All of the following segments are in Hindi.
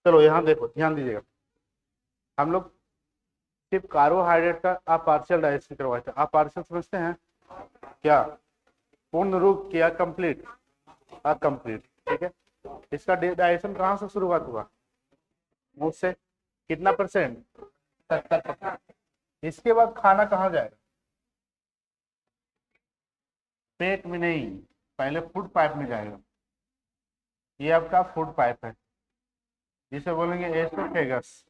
चलो यहाँ देखो, ध्यान दीजिएगा। हम लोग सिर्फ कार्बोहाइड्रेट का अपार्शियल डाइजेशन करवाए थे। अपार्शियल समझते हैं क्या? पूर्ण रूप किया, कंप्लीट, अकम्प्लीट। ठीक है, इसका डाइजेशन कहाँ से शुरुआत हुआ? मुंह से। कितना परसेंट? 70%। इसके बाद खाना कहाँ जाएगा? पेट में नहीं, पहले फूड पाइप में जाएगा। ये आपका फूड पाइप है, जिसे बोलेंगे एसोफेगस,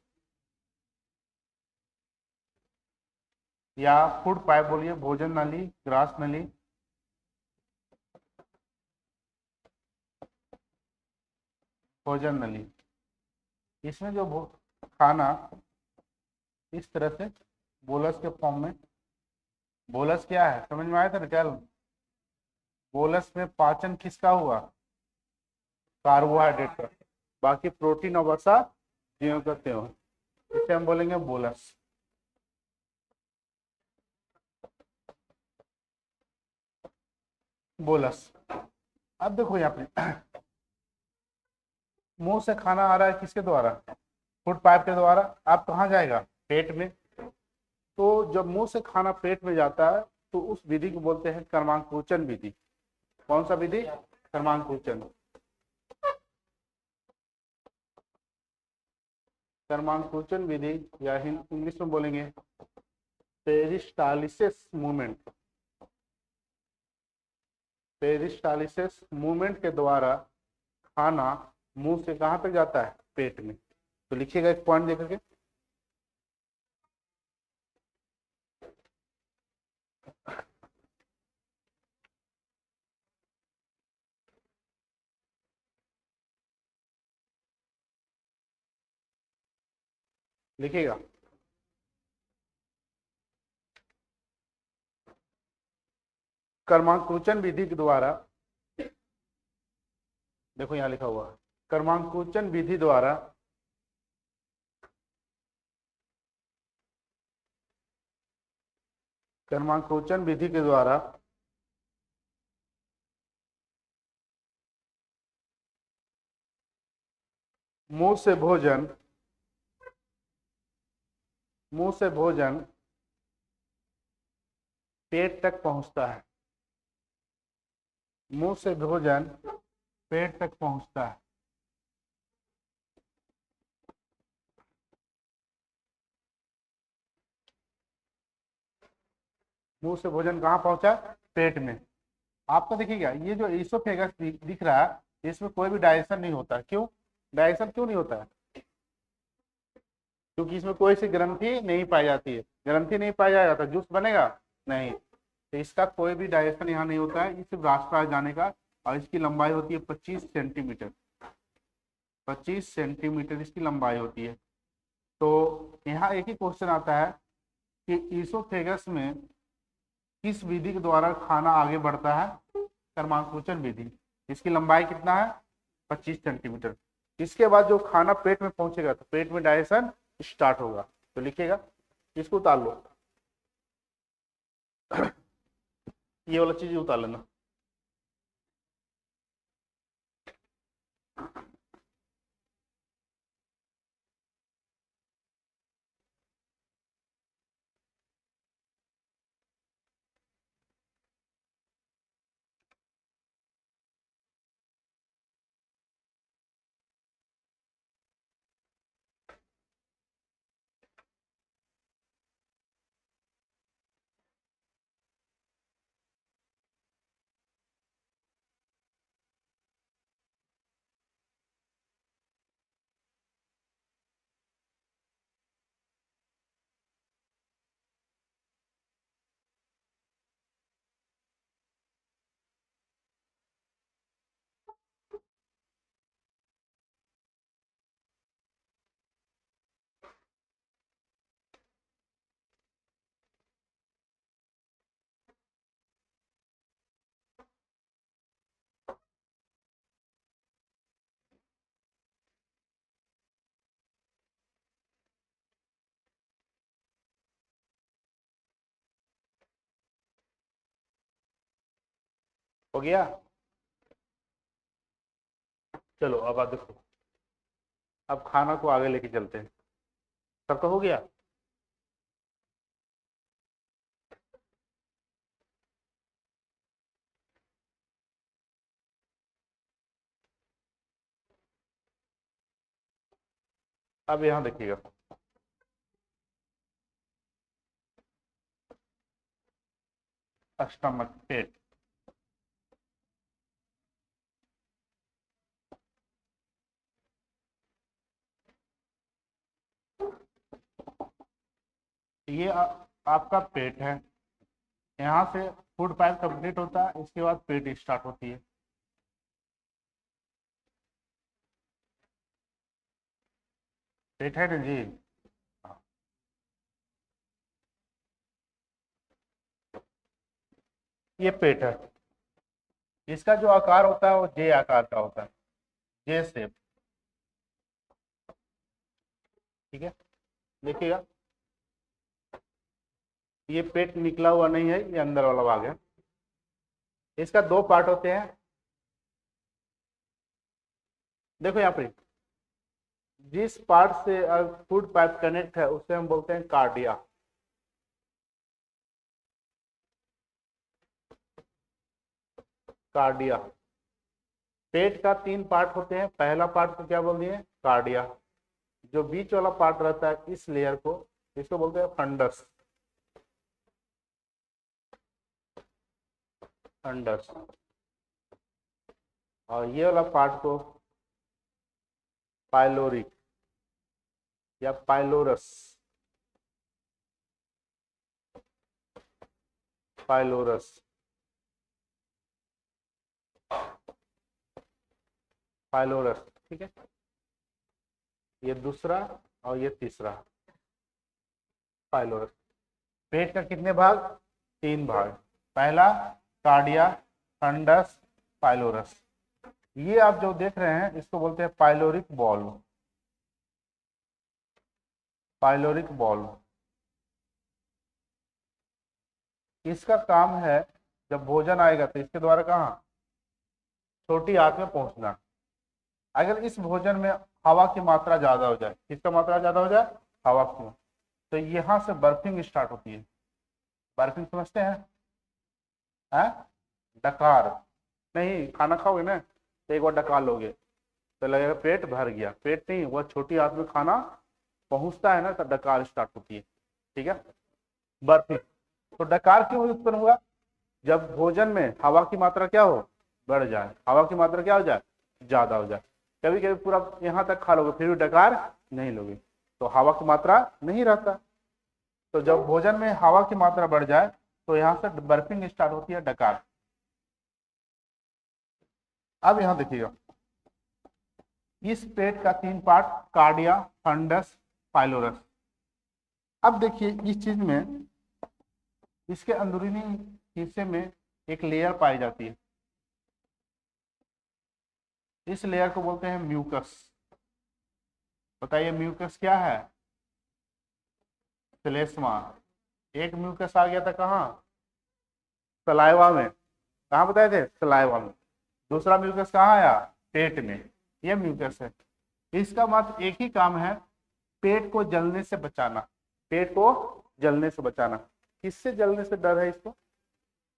या फूड पाइप बोलिए, भोजन नली, ग्रास नली। भोजन नली, इसमें जो खाना इस तरह से बोलस के फॉर्म में, बोलस क्या है समझ में आया था ना? क्या बोलस में पाचन किसका हुआ? कार्बोहाइड्रेट का। बाकी प्रोटीन और वसा ज्यों का त्यों, इसे हम बोलेंगे बोलस। बोलस। अब देखो यहाँ पे मुंह से खाना आ रहा है किसके द्वारा? फूड पाइप के द्वारा। अब कहाँ जाएगा? पेट में। तो जब मुंह से खाना पेट में जाता है तो उस विधि को बोलते हैं कर्मांकुचन विधि। कौन सा विधि? कर्मांकुचन। कर्मांकुचन विधि, या इंग्लिश में बोलेंगे पेरिस्टालिसिस मूवमेंट। पेरिस्टालिसिस मूवमेंट के द्वारा खाना मुंह से कहां तक जाता है? पेट में। तो लिखिएगा एक पॉइंट देकर के। लिखिएगा, कर्मांकुचन विधि के द्वारा, देखो यहां लिखा हुआ, कर्मांकुचन विधि द्वारा कर्मांकुचन विधि के द्वारा मुंह से भोजन, मुंह से भोजन पेट तक पहुंचता है। मुंह से भोजन पेट तक पहुंचता है। मुंह से भोजन कहाँ पहुंचा? पेट में। आपका देखिएगा ये जो इसोफेगस दिख रहा है, इसमें कोई भी डाइजेशन नहीं होता। क्यों डाइजेशन क्यों नहीं होता है? क्योंकि इसमें कोई सी ग्रंथि नहीं पाई जाती है। ग्रंथि नहीं पाया जाता, जूस बनेगा नहीं। तो इसका कोई भी डाइजेशन यहाँ नहीं होता है। इस रास्ता जाने का, और इसकी लंबाई होती है 25 सेंटीमीटर। 25 सेंटीमीटर इसकी लंबाई होती है। तो यहाँ एक ही क्वेश्चन आता है कि ईसोफेगस में किस विधि के द्वारा खाना आगे बढ़ता है? कर्मांकुचन विधि। इसकी लंबाई कितना है? 25 सेंटीमीटर। इसके बाद जो खाना पेट में पहुंचेगा तो पेट में डाइजेशन स्टार्ट होगा। तो लिखिएगा, इसको उतार लो, ये वाला चीज उतार लेना। हो गया? चलो अब आप देखो, अब खाना को आगे लेके चलते हैं। सबका हो गया? अब यहाँ देखिएगा, स्टमक, पेट। ये आपका पेट है। यहाँ से फूड पाइप कंप्लीट होता है, इसके बाद पेट स्टार्ट होती है। पेट है ना जी? ये पेट है। इसका जो आकार होता है वो जे आकार का होता है, जे शेप। ठीक है, देखिएगा, ये पेट निकला हुआ नहीं है, ये अंदर वाला भाग है। इसका दो पार्ट होते हैं। देखो यहाँ पे जिस पार्ट से फूड पाइप कनेक्ट है उसे हम बोलते हैं कार्डिया। कार्डिया। पेट का तीन पार्ट होते हैं, पहला पार्ट को क्या बोल दिए? कार्डिया। जो बीच वाला पार्ट रहता है इस लेयर को, इसको बोलते हैं फंडस। फंडस। और ये वाला पार्ट को पाइलोरिक या पाइलोरस। पाइलोरस। पाइलोरस। ठीक है, ये दूसरा और ये तीसरा पाइलोरस। पेट का कितने भाग? तीन भाग। पहला कार्डिया, फंडस, पाइलोरस। ये आप जो देख रहे हैं इसको बोलते हैं पाइलोरिक बॉल। Pyloric ball. इसका काम है जब भोजन आएगा तो इसके द्वारा कहाँ? छोटी आंत में पहुंचना। अगर इस भोजन में हवा की मात्रा ज्यादा हो जाए, किसका मात्रा ज्यादा हो जाए? हवा की, तो यहाँ से बर्फिंग स्टार्ट होती है। बर्फिंग समझते हैं? डकार। नहीं, खाना खाओगे ना तो एक बार डकार लोगे तो लगेगा पेट भर गया। पेट नहीं, वह छोटी आंत में खाना पहुंचता है ना तो डकार स्टार्ट होती है। ठीक है, बर्फिंग। तो डकार क्यों उत्पन्न हुआ? जब भोजन में हवा की मात्रा क्या हो? बढ़ जाए। हवा की मात्रा क्या हो जाए? ज्यादा हो जाए। कभी कभी पूरा यहाँ तक खा लोगे फिर भी डकार नहीं लोगे, तो हवा की मात्रा नहीं रहता। तो जब भोजन में हवा की मात्रा बढ़ जाए तो यहाँ से बर्फिंग स्टार्ट होती है, डकार। अब यहाँ देखिएगा, इस पेट का तीन पार्ट, कार्डिया, फंडस, पाइलोरस। अब देखिए इस चीज में, इसके अंदरूनी हिस्से में एक लेयर पाई जाती है। इस लेयर को बोलते हैं म्यूकस। बताइए म्यूकस क्या है? श्लेष्मा। एक म्यूकस आ गया था कहाँ? सलाइवा में। कहाँ बताए थे? सलाइवा में। दूसरा म्यूकस कहाँ आया? पेट में। यह म्यूकस है। इसका मात्र एक ही काम है, पेट को जलने से बचाना। पेट को जलने से बचाना। किससे जलने से डर है इसको?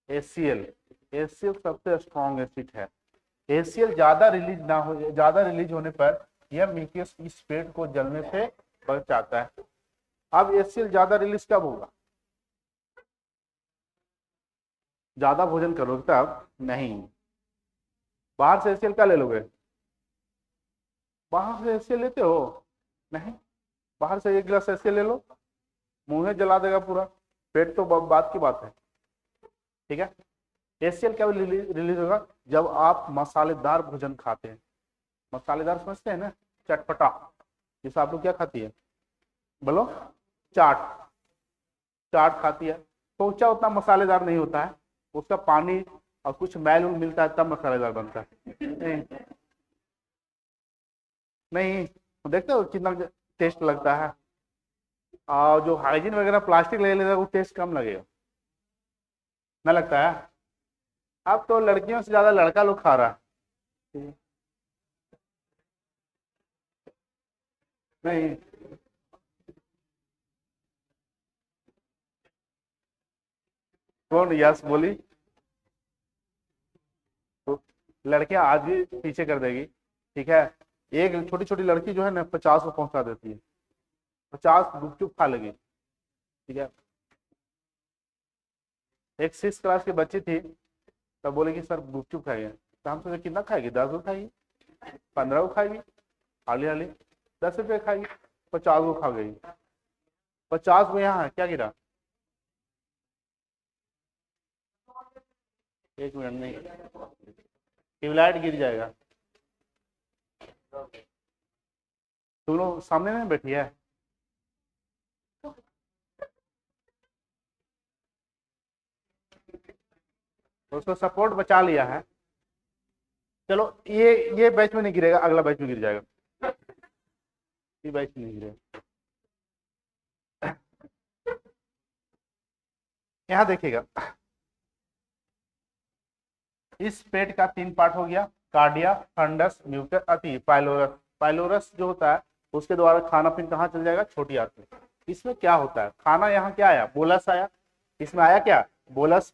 HCl। HCl सबसे स्ट्रॉन्ग एसिड है। HCl ज्यादा रिलीज ना हो, ज्यादा रिलीज होने पर यह म्यूकस इस पेट को जलने से बचाता है। अब HCl ज्यादा रिलीज कब होगा? ज्यादा भोजन करोगे तब नहीं। बाहर से HCl क्या ले लोगे? बाहर से HCl लेते हो? नहीं। बाहर से एक गिलास HCl ले लो, मुंह जला देगा पूरा, पेट तो बात की बात है। ठीक है, HCl कब रिलीज होगा? जब आप मसालेदार भोजन खाते हैं। मसालेदार समझते हैं ना? चटपटा, जैसे आप लोग क्या खाती है? बोलो। चाट। चाट खाती है, तो क्या उतना मसालेदार नहीं होता है, उसका पानी और कुछ मैल उल मिलता है तब मसालेदार बनता है। नहीं, नहीं, देखते हो कितना टेस्ट लगता है। और जो हाइजीन वगैरह प्लास्टिक ले लेता है वो टेस्ट कम लगेगा ना, लगता है। अब तो लड़कियों से ज्यादा लड़का लोग खा रहा है। नहीं, कौन यस बोली? तो लड़कियां आज भी पीछे कर देगी, ठीक है। एक छोटी छोटी लड़की जो है ना 50 को पहुंचा देती है, 50 गुपचुप खा लेगी, ठीक है। एक 6 क्लास की बच्ची थी, तब बोले कि सर गुपचुप खाइए, तो हम सोचे कितना खाएगी, 10 को खाएगी, 15 को खाएगी, हाली हाली 10 रुपये खाएगी, 50 को खा गई। 50 में यहाँ क्या गिरा? 1 मिनट नहीं, ट्यूबलाइट गिर जाएगा। तुम लोग सामने में बैठी है, उसको सपोर्ट बचा लिया है। चलो ये बैच में नहीं गिरेगा, अगला बैच में गिर जाएगा, ये बैच में नहीं गिरेगा। यहाँ देखिएगा, इस पेट का 3 पार्ट हो गया, कार्डिया, फंडस, म्यूकस, अति, पाइलोरस। पाइलोरस जो होता है उसके द्वारा खाना फिर कहाँ चल जाएगा, छोटी आंत में। इसमें क्या होता है, खाना यहाँ क्या आया, बोलस आया, इसमें आया क्या, बोलस।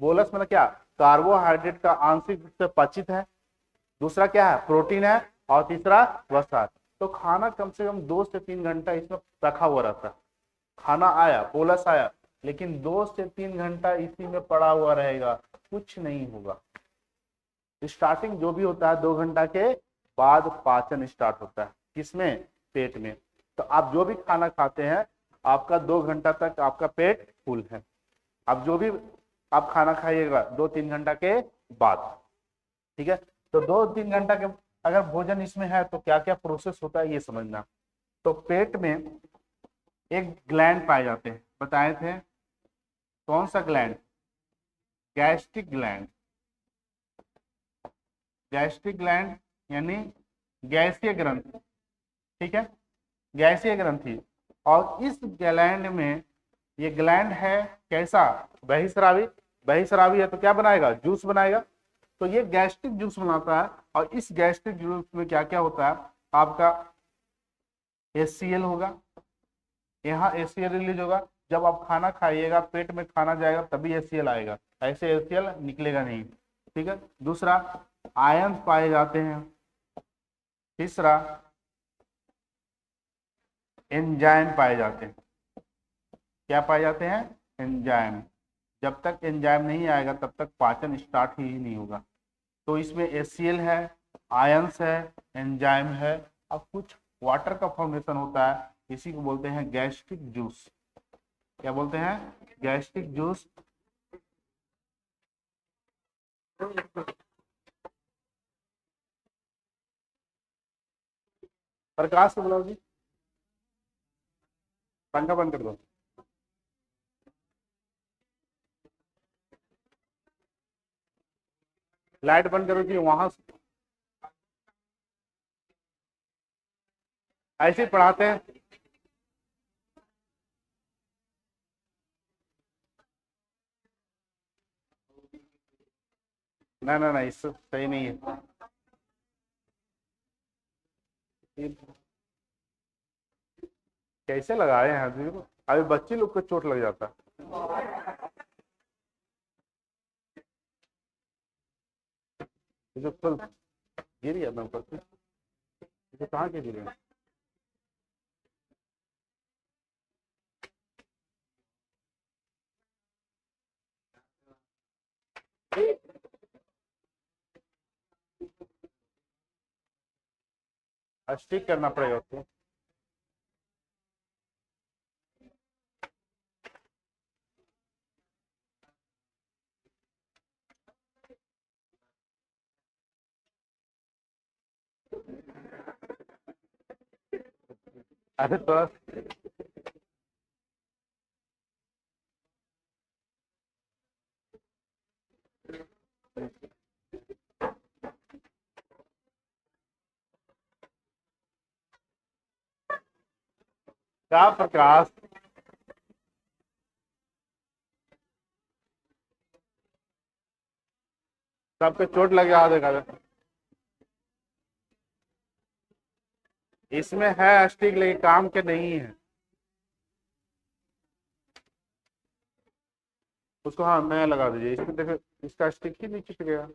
बोलस मतलब क्या, कार्बोहाइड्रेट का आंशिक रूप से पचित है, दूसरा क्या है, प्रोटीन है, और तीसरा वसा है। तो खाना कम से कम 2 से 3 घंटा इसमें रखा हुआ रहता है। खाना आया, बोलस आया, लेकिन 2 से 3 घंटा इसी में पड़ा हुआ रहेगा, कुछ नहीं होगा। स्टार्टिंग जो भी होता है 2 घंटा के बाद पाचन स्टार्ट होता है, किसमें, पेट में। तो आप जो भी खाना खाते हैं, आपका 2 घंटा तक आपका पेट फुल है। आप जो भी आप खाना खाइएगा 2-3 घंटा के बाद, ठीक है। तो 2-3 घंटा के अगर भोजन इसमें है तो क्या क्या प्रोसेस होता है ये समझना। तो पेट में एक ग्लैंड पाए जाते हैं, बताए थे, कौन सा gland, gastric gland. Gastric gland यानी गैसीय ग्रंथि, ठीक है, गैसीय ग्रंथि। और इस ग्लैंड में, ये ग्लैंड है कैसा, बहिस्रावी। बहिस्रावी है तो क्या बनाएगा, जूस बनाएगा। तो ये गैस्ट्रिक जूस बनाता है, और इस गैस्ट्रिक जूस में क्या क्या होता है, आपका HCl होगा, यहाँ HCl रिलीज होगा। जब आप खाना खाइएगा, पेट में खाना जाएगा तभी HCl आएगा, ऐसे HCl निकलेगा नहीं, ठीक है। दूसरा, आयन पाए जाते हैं। तीसरा, एंजाइम पाए जाते हैं। क्या पाए जाते हैं, एंजाइम। जब तक एंजाइम नहीं आएगा तब तक पाचन स्टार्ट ही नहीं होगा। तो इसमें HCl है, आयंस है, एंजाइम है, और कुछ वाटर का फॉर्मेशन होता है, इसी को बोलते हैं गैस्ट्रिक जूस। क्या बोलते हैं, गैस्ट्रिक जूस। प्रकाश को बुलाओ जी, पंखा बंद कर दो। लाइट बंद करो जी, वहां ऐसे ही पढ़ाते हैं। ना ना ना, इससे सही नहीं है। ये कैसे लगाए हैं आदमी को, अभी बच्चे लोग को चोट लग जाता है। ये जो फल गिर गया ना ऊपर से, ये कहाँ के गिरे हैं? स्टिक करना पड़ेगा उसको। अरे थोड़ा, क्या प्रकाश, सबके चोट लग गया देखा। इसमें है स्टिक लेकिन काम के नहीं है उसको। हाँ नया लगा दीजिए इसमें, देखो इसका स्टिक ही नहीं चिपक गया।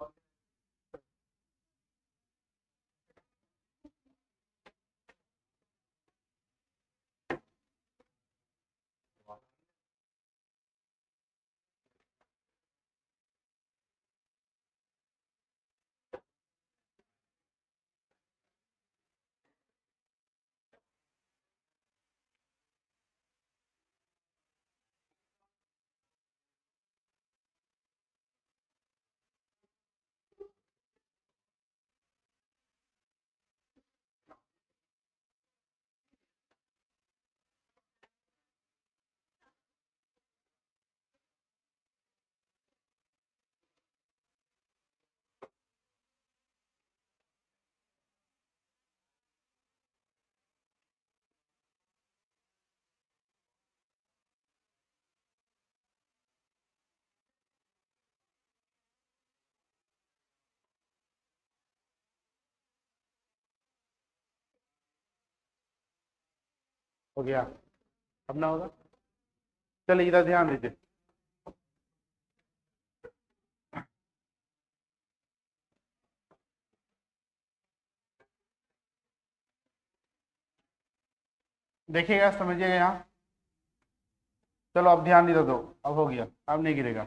हो गया, अब ना होगा। चलिए इधर ध्यान दीजिए। देखिएगा, समझिएगा यहाँ। चलो अब ध्यान दे दो, अब हो गया, अब नहीं गिरेगा।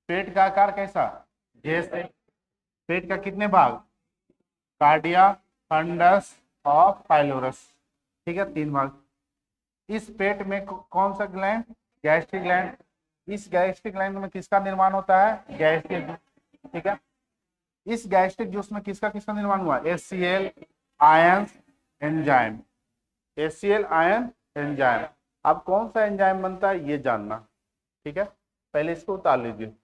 पेट का आकार कैसा, जैसे पेट का कितने भाग, कार्डिया, फंडस और पाइलोरस, ठीक है, 3 भाग। इस पेट में कौन सा ग्लैंड, गैस्ट्रिक ग्लैंड। इस गैस्ट्रिक ग्लैंड में किसका निर्माण होता है, गैस्ट्रिक, ठीक है। इस गैस्ट्रिक जूस में किसका किसका निर्माण हुआ, HCl ion enzyme, HCl ion enzyme. अब कौन सा एंजाइम बनता है ये जानना, ठीक है। पहले इसको उतार लीजिए।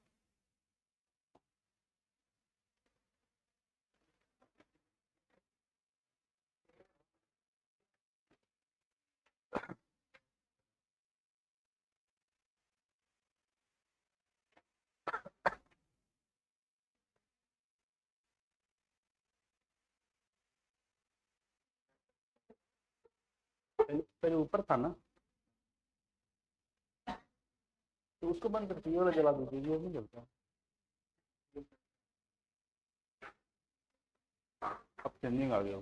पहले ऊपर था ना, तो उसको बंद करके ये वाला जला दीजिए, ये नहीं जलता। अब चेंजिंग आ गया।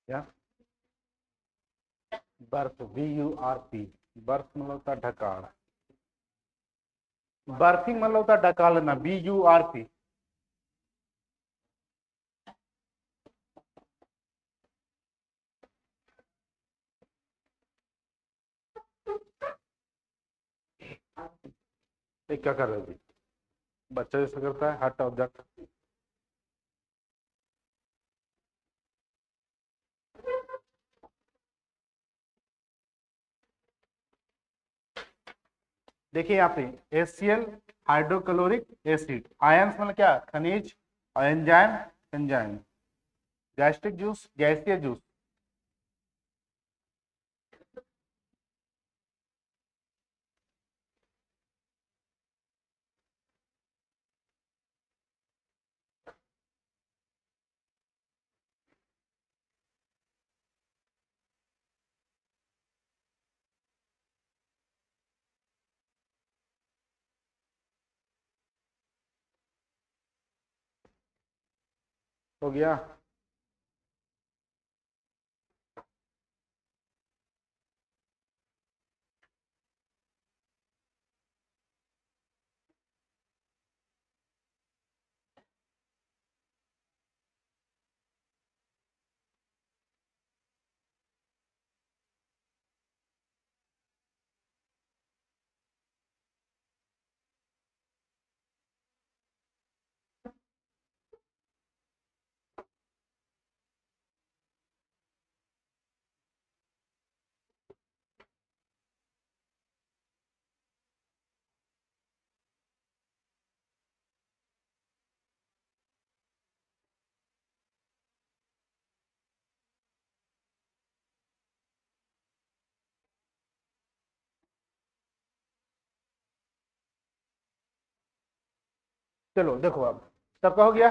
क्या, बर्फ, BURP, बर्फ मतलब होता है ढकाल, बर्फिंग मतलब होता है ढका लेना, BURP। क्या कर रहे जी, बच्चा जैसा करता है, हट ऑब्जेक्ट। देखिए यहाँ पे HCl हाइड्रोक्लोरिक एसिड, आयंस मतलब क्या, खनिज, और एंजाइम एंजाइम, गैस्ट्रिक जूस गैसीय जूस। हो गया। चलो देखो अब सबका हो गया।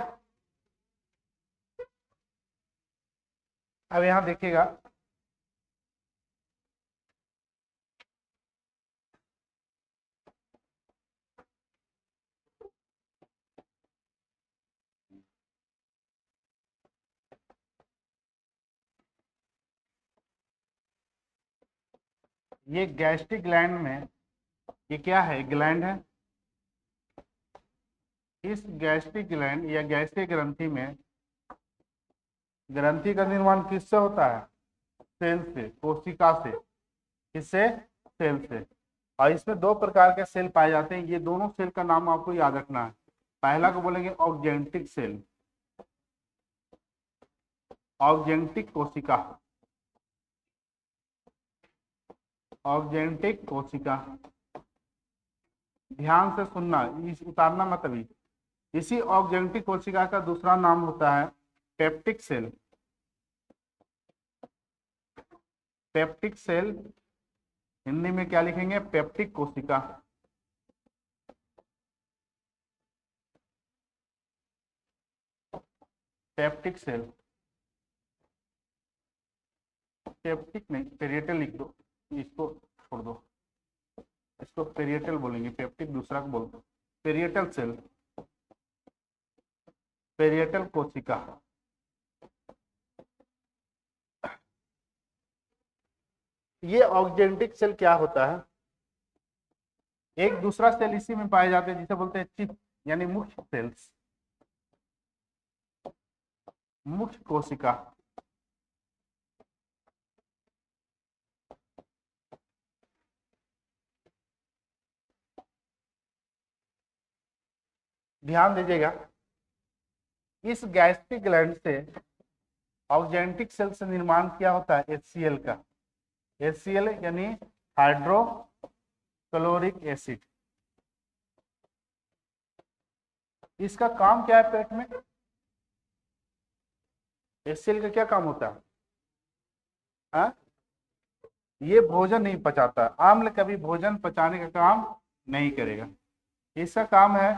अब यहाँ देखिएगा, ये गैस्ट्रिक ग्लैंड में, ये क्या है, ग्लैंड है। इस गैस्ट्रिक ग्लैंड या गैस्ट्रिक ग्रंथि में, ग्रंथि का निर्माण किससे होता है, सेल से, कोशिका से। किससे, सेल से। और इसमें दो प्रकार के सेल पाए जाते हैं, ये दोनों सेल का नाम आपको याद रखना है। पहला को बोलेंगे ऑक्जेंटिक सेल, ऑक्जेंटिक कोशिका, ऑक्जेंटिक कोशिका। ध्यान से सुनना, इस उतारना मत अभी। इसी ऑक्जेंटिक कोशिका का दूसरा नाम होता है peptic cell. Peptic cell Hindi में क्या लिखेंगे, पेप्टिक कोशिका। पेप्टिक सेल, पेप्टिक नहीं, पेरिएटल लिख दो, इसको छोड़ दो, इसको पेरिएटल बोलेंगे, पेप्टिक दूसरा को बोल दो। पेरिएटल सेल, पेरिएटल कोशिका। ये ऑक्जेंटिक सेल क्या होता है, एक दूसरा सेल इसी में पाए जाते हैं जिसे बोलते हैं चिप, यानी मुख्य सेल्स, मुख्य कोशिका। ध्यान दीजिएगा, इस गैस्ट्रिक ग्लैंड से ऑक्जेंटिक सेल से निर्माण क्या होता है, HCl का। HCl यानी हाइड्रोक्लोरिक एसिड। इसका काम क्या है पेट में, HCl का क्या काम होता है, हाँ? ये भोजन नहीं पचाता, आम्ल कभी भोजन पचाने का काम नहीं करेगा। इसका काम है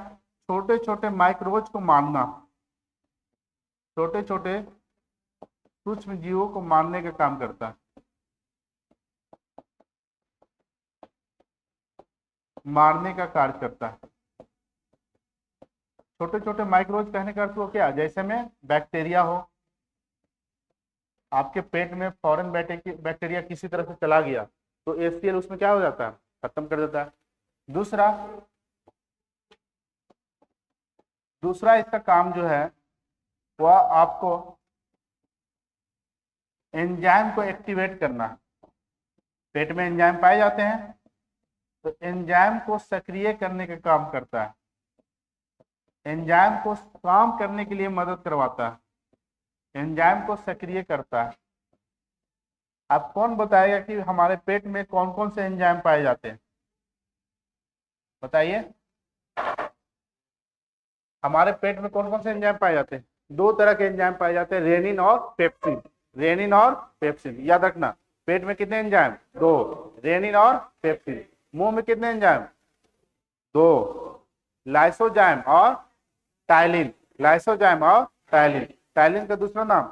छोटे छोटे माइक्रोब्स को मारना, छोटे छोटे सूक्ष्म जीवों को मारने का काम करता है। मारने का कार्य करता है। छोटे छोटे माइक्रोब्स कहने का अर्थ वो क्या, जैसे में बैक्टीरिया हो, आपके पेट में फॉरेन बैक्टीरिया किसी तरह से चला गया तो HCl उसमें क्या हो जाता है, खत्म कर देता है। दूसरा इसका काम जो है वह आपको एंजाइम को एक्टिवेट करना है। पेट में एंजाइम पाए जाते हैं तो एंजाइम को सक्रिय करने का काम करता है, एंजाइम को काम करने के लिए मदद करवाता है, एंजाइम को सक्रिय करता है। अब कौन बताएगा कि हमारे पेट में कौन कौन से एंजाइम पाए जाते हैं, बताइए हमारे पेट में कौन कौन से एंजाइम पाए जाते हैं? दो तरह के एंजाइम पाए जाते हैं, रेनिन और पेप्सिन। रेनिन और पेप्सिन याद रखना। पेट में कितने एंजाइम? दो, रेनिन और पेप्सिन। मुंह में कितने एंजाइम? दो, लाइसोजाइम और टाइलिन। लाइसोजाइम और टाइलिन। टाइलिन का दूसरा नाम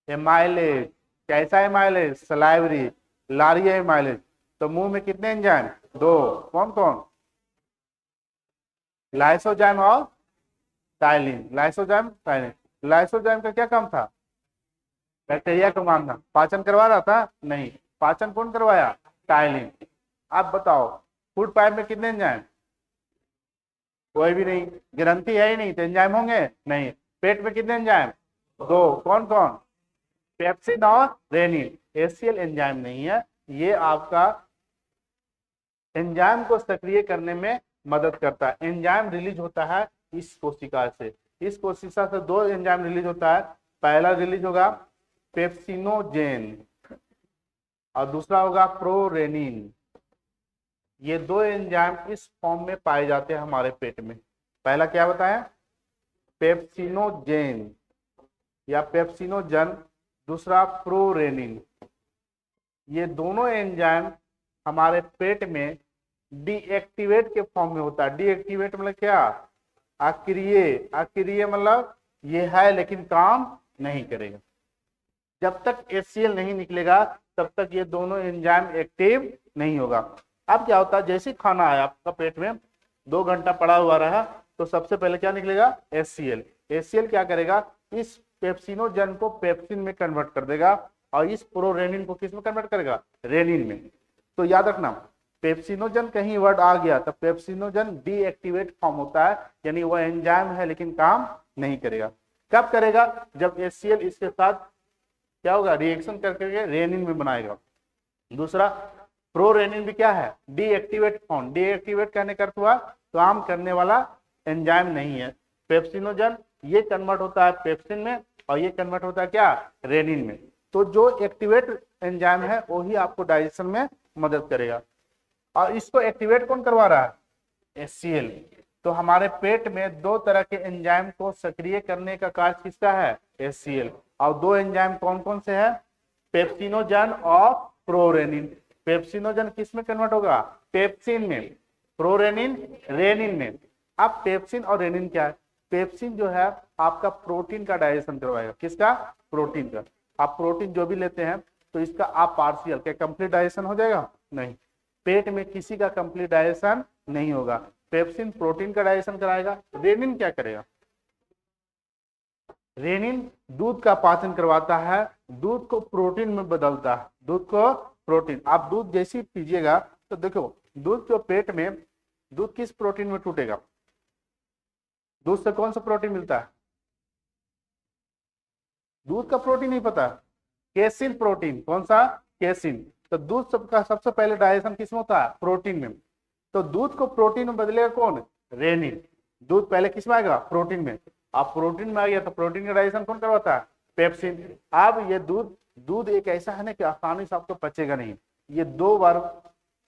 एमाइलेज। कैसा एमाइलेज? Salivary, Lariya amylase. तो मुंह में कितने एंजाइम? दो, कौन कौन? लाइसोजाइम और टाइलिन। Lysozyme ptyalin. लाइसोजाइम का क्या काम था? बैक्टीरिया का काम था। पाचन करवा रहा था? नहीं। पाचन कौन करवाया? टाइलिन। आप बताओ फूड पाइप में कितने एंजाइम? कोई भी नहीं, ग्रंथि है ही नहीं तो एंजाइम होंगे नहीं। पेट में कितने एंजाइम? दो, कौन कौन? पेप्सिन और रेनिन। एसीएल एंजाइम नहीं है, ये आपका एंजाइम को सक्रिय करने में मदद करता है। एंजाइम रिलीज होता है इस कोशिका से। इस कोशिका से दो एंजाइम रिलीज होता है। पहला रिलीज होगा पेप्सिनोजेन और दूसरा होगा प्रोरेनिन। ये दो एंजाइम इस फॉर्म में पाए जाते हैं हमारे पेट में। पहला क्या बताया? पेप्सिनोजेन या पेप्सिनोजन, दूसरा प्रोरेनिन। ये दोनों एंजाइम हमारे पेट में डीएक्टिवेट के फॉर्म में होता है। डीएक्टिवेट मतलब क्या? अक्रिय। अक्रिय मतलब ये है लेकिन काम नहीं करेगा। जब तक एचसीएल नहीं निकलेगा तब तक ये दोनों एंजाइम एक्टिव नहीं होगा। अब क्या होता है, जैसे खाना आया आपका पेट में, 2 घंटा पड़ा हुआ रहा तो सबसे पहले क्या निकलेगा? एचसीएल। एचसीएल क्या करेगा? इस पेप्सिनोजन को पेप्सिन में कन्वर्ट कर देगा और इस प्रोरेनिन को किस में कन्वर्ट करेगा? रेनिन में। तो याद रखना पेप्सिनोजन कहीं वर्ड आ गया तो पेप्सिनोजन डीएक्टिवेट फॉर्म होता है, यानी वह एंजाइम है लेकिन काम नहीं करेगा। कब करेगा? जब एचसीएल इसके साथ क्या होगा? रिएक्शन करके रेनिन में बनाएगा। दूसरा प्रोरेनिन भी क्या है? Deactivate form. डीएक्टिवेट करने का अर्थ हुआ काम करने वाला एंजाइम नहीं है। पेप्सिनोजन ये कन्वर्ट होता है पेप्सिन में और ये कन्वर्ट होता है क्या? रेनिन में। तो जो एक्टिवेट एंजाइम है वही आपको डाइजेशन में मदद करेगा। और इसको एक्टिवेट कौन करवा रहा है? एचसीएल। तो हमारे पेट में दो तरह के एंजाइम को सक्रिय करने का कार्य किसका है? एचसीएल। और दो एंजाइम कौन कौन से हैं? पेप्सिनोजन और प्रोरेनिन। पेप्सिनोजन किस में कन्वर्ट होगा? पेप्सिन में। प्रोरेनिन रेनिन में। अब पेप्सिन और रेनिन क्या है? पेप्सिन जो है आपका प्रोटीन का डाइजेशन करवाएगा। किसका? प्रोटीन का। आप प्रोटीन जो भी लेते हैं तो इसका आप पार्शियल, क्या कंप्लीट डाइजेशन हो जाएगा? नहीं। पेट में किसी का कंप्लीट डाइजेशन नहीं होगा। पेप्सिन प्रोटीन का डाइजेशन कराएगा। रेनिन क्या करेगा? रेनिन दूध का पाचन करवाता है, दूध को प्रोटीन में बदलता है। दूध को प्रोटीन, आप दूध जैसी पीजिएगा तो देखो दूध जो पेट में, दूध किस प्रोटीन में टूटेगा? दूध से कौन सा प्रोटीन मिलता है? दूध का प्रोटीन नहीं पता? Casein protein. कौन सा? केसिन। तो दूध सबका सबसे पहले डाइजेशन किस में होता है? प्रोटीन में। तो दूध को प्रोटीन में बदलेगा कौन? रेनिन। दूध पहले किस में आएगा? प्रोटीन में। अब प्रोटीन में आ गया तो प्रोटीन का डाइजेशन कौन करवाता है? पेप्सिन। अब ये दूध एक ऐसा है ना कि आसानी से आपको पचेगा नहीं, ये 2 बार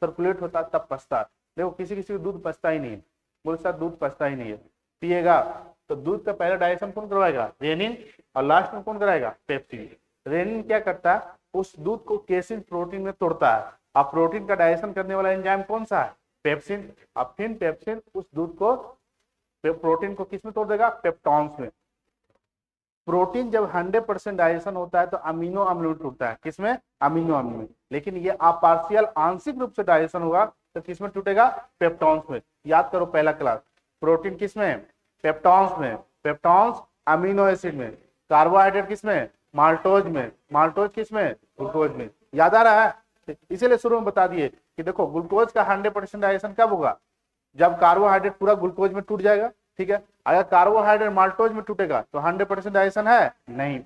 सर्कुलेट होता है तब पचता है। देखो किसी किसी को दूध पचता ही नहीं है, बोलता दूध पचता ही नहीं है, पिएगा तो दूध का पहला डाइजेशन कौन करवाएगा? रेनिन। और लास्ट में कौन कराएगा? पेप्सिन। रेनिन क्या करता है? उस दूध को केसिन प्रोटीन में तोड़ता है। अब प्रोटीन का डाइजेशन करने वाला एंजाइम कौन सा है? पेप्सिन। अब फिर पेप्सिन उस दूध को, प्रोटीन को किस में तोड़ देगा? पेप्टॉन्स में। प्रोटीन जब 100% डाइजेशन होता है तो अमीनो अम्ल में टूटता है। किसमें? अमीनो अम्ल में। लेकिन ये अपार्शियल आंशिक रूप से डाइजेशन होगा तो किसमें टूटेगा? पेप्टॉन्स में। याद करो पहला क्लास, प्रोटीन किसमें? पेप्टॉन्स में। पेप्टॉन्स अमीनो एसिड में। कार्बोहाइड्रेट किसमें? माल्टोज में। माल्टोज किसमें? ग्लूकोज में। याद आ रहा है? इसीलिए शुरू में बता दिए कि देखो ग्लूकोज का 100% डाइजेशन कब होगा? जब कार्बोहाइड्रेट पूरा ग्लूकोज में टूट जाएगा। ठीक है, अगर कार्बोहाइड्रेट माल्टोज में टूटेगा तो 100% डाइजेशन है? नहीं।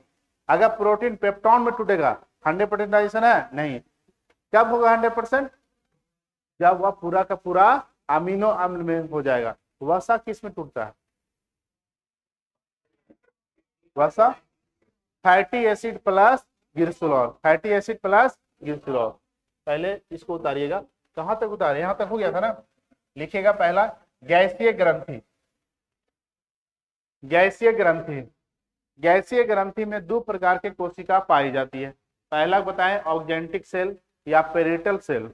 अगर प्रोटीन पेप्टॉन में टूटेगा 100% डाइजेशन है? नहीं। कब होगा 100%? जब वह पूरा का पूरा अमीनो अम्ल में हो जाएगा। वसा किस में टूटता है? वसा fatty acid plus glycerol. Fatty acid plus glycerol. पहले इसको उतारिएगा। कहां तक उतारे? यहां तक हो गया था ना? लिखिएगा पहला गैसीय ग्रंथि। गैसीय ग्रंथि, गैसीय ग्रंथि में दो प्रकार के कोशिका पाई जाती है। पहला बताएं ऑक्जेंटिक सेल या पेरिटल सेल।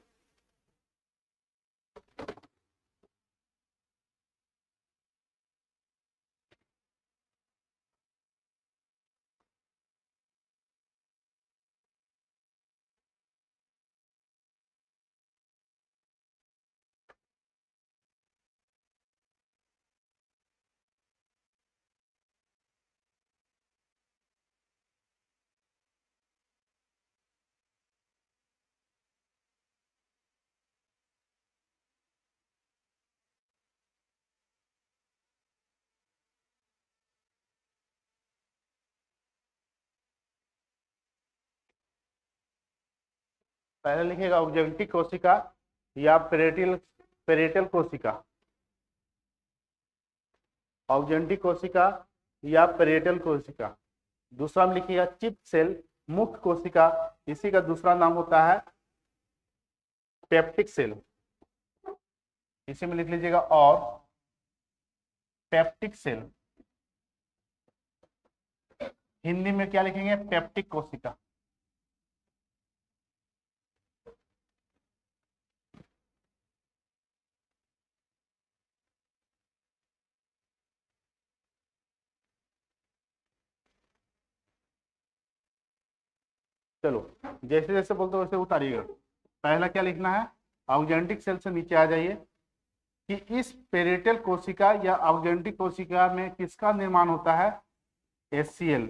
पहले लिखिएगा ऑक्जेंटिक कोशिका या पेरिटल पेरिटल कोशिका। ऑक्जेंटिक कोशिका या पेरिटल कोशिका। दूसरा में लिखिएगा चिप सेल, मुख्य कोशिका, इसी का दूसरा नाम होता है पेप्टिक सेल। इसी में लिख लीजिएगा और पेप्टिक सेल। हिंदी में क्या लिखेंगे? पेप्टिक कोशिका। चलो जैसे जैसे बोलते हो वैसे उतारिएगा। पहला क्या लिखना है? ऑक्जेंटिक सेल से नीचे आ जाइए कि इस पेरिटल कोशिका या ऑक्जेंटिक कोशिका में किसका निर्माण होता है? HCl।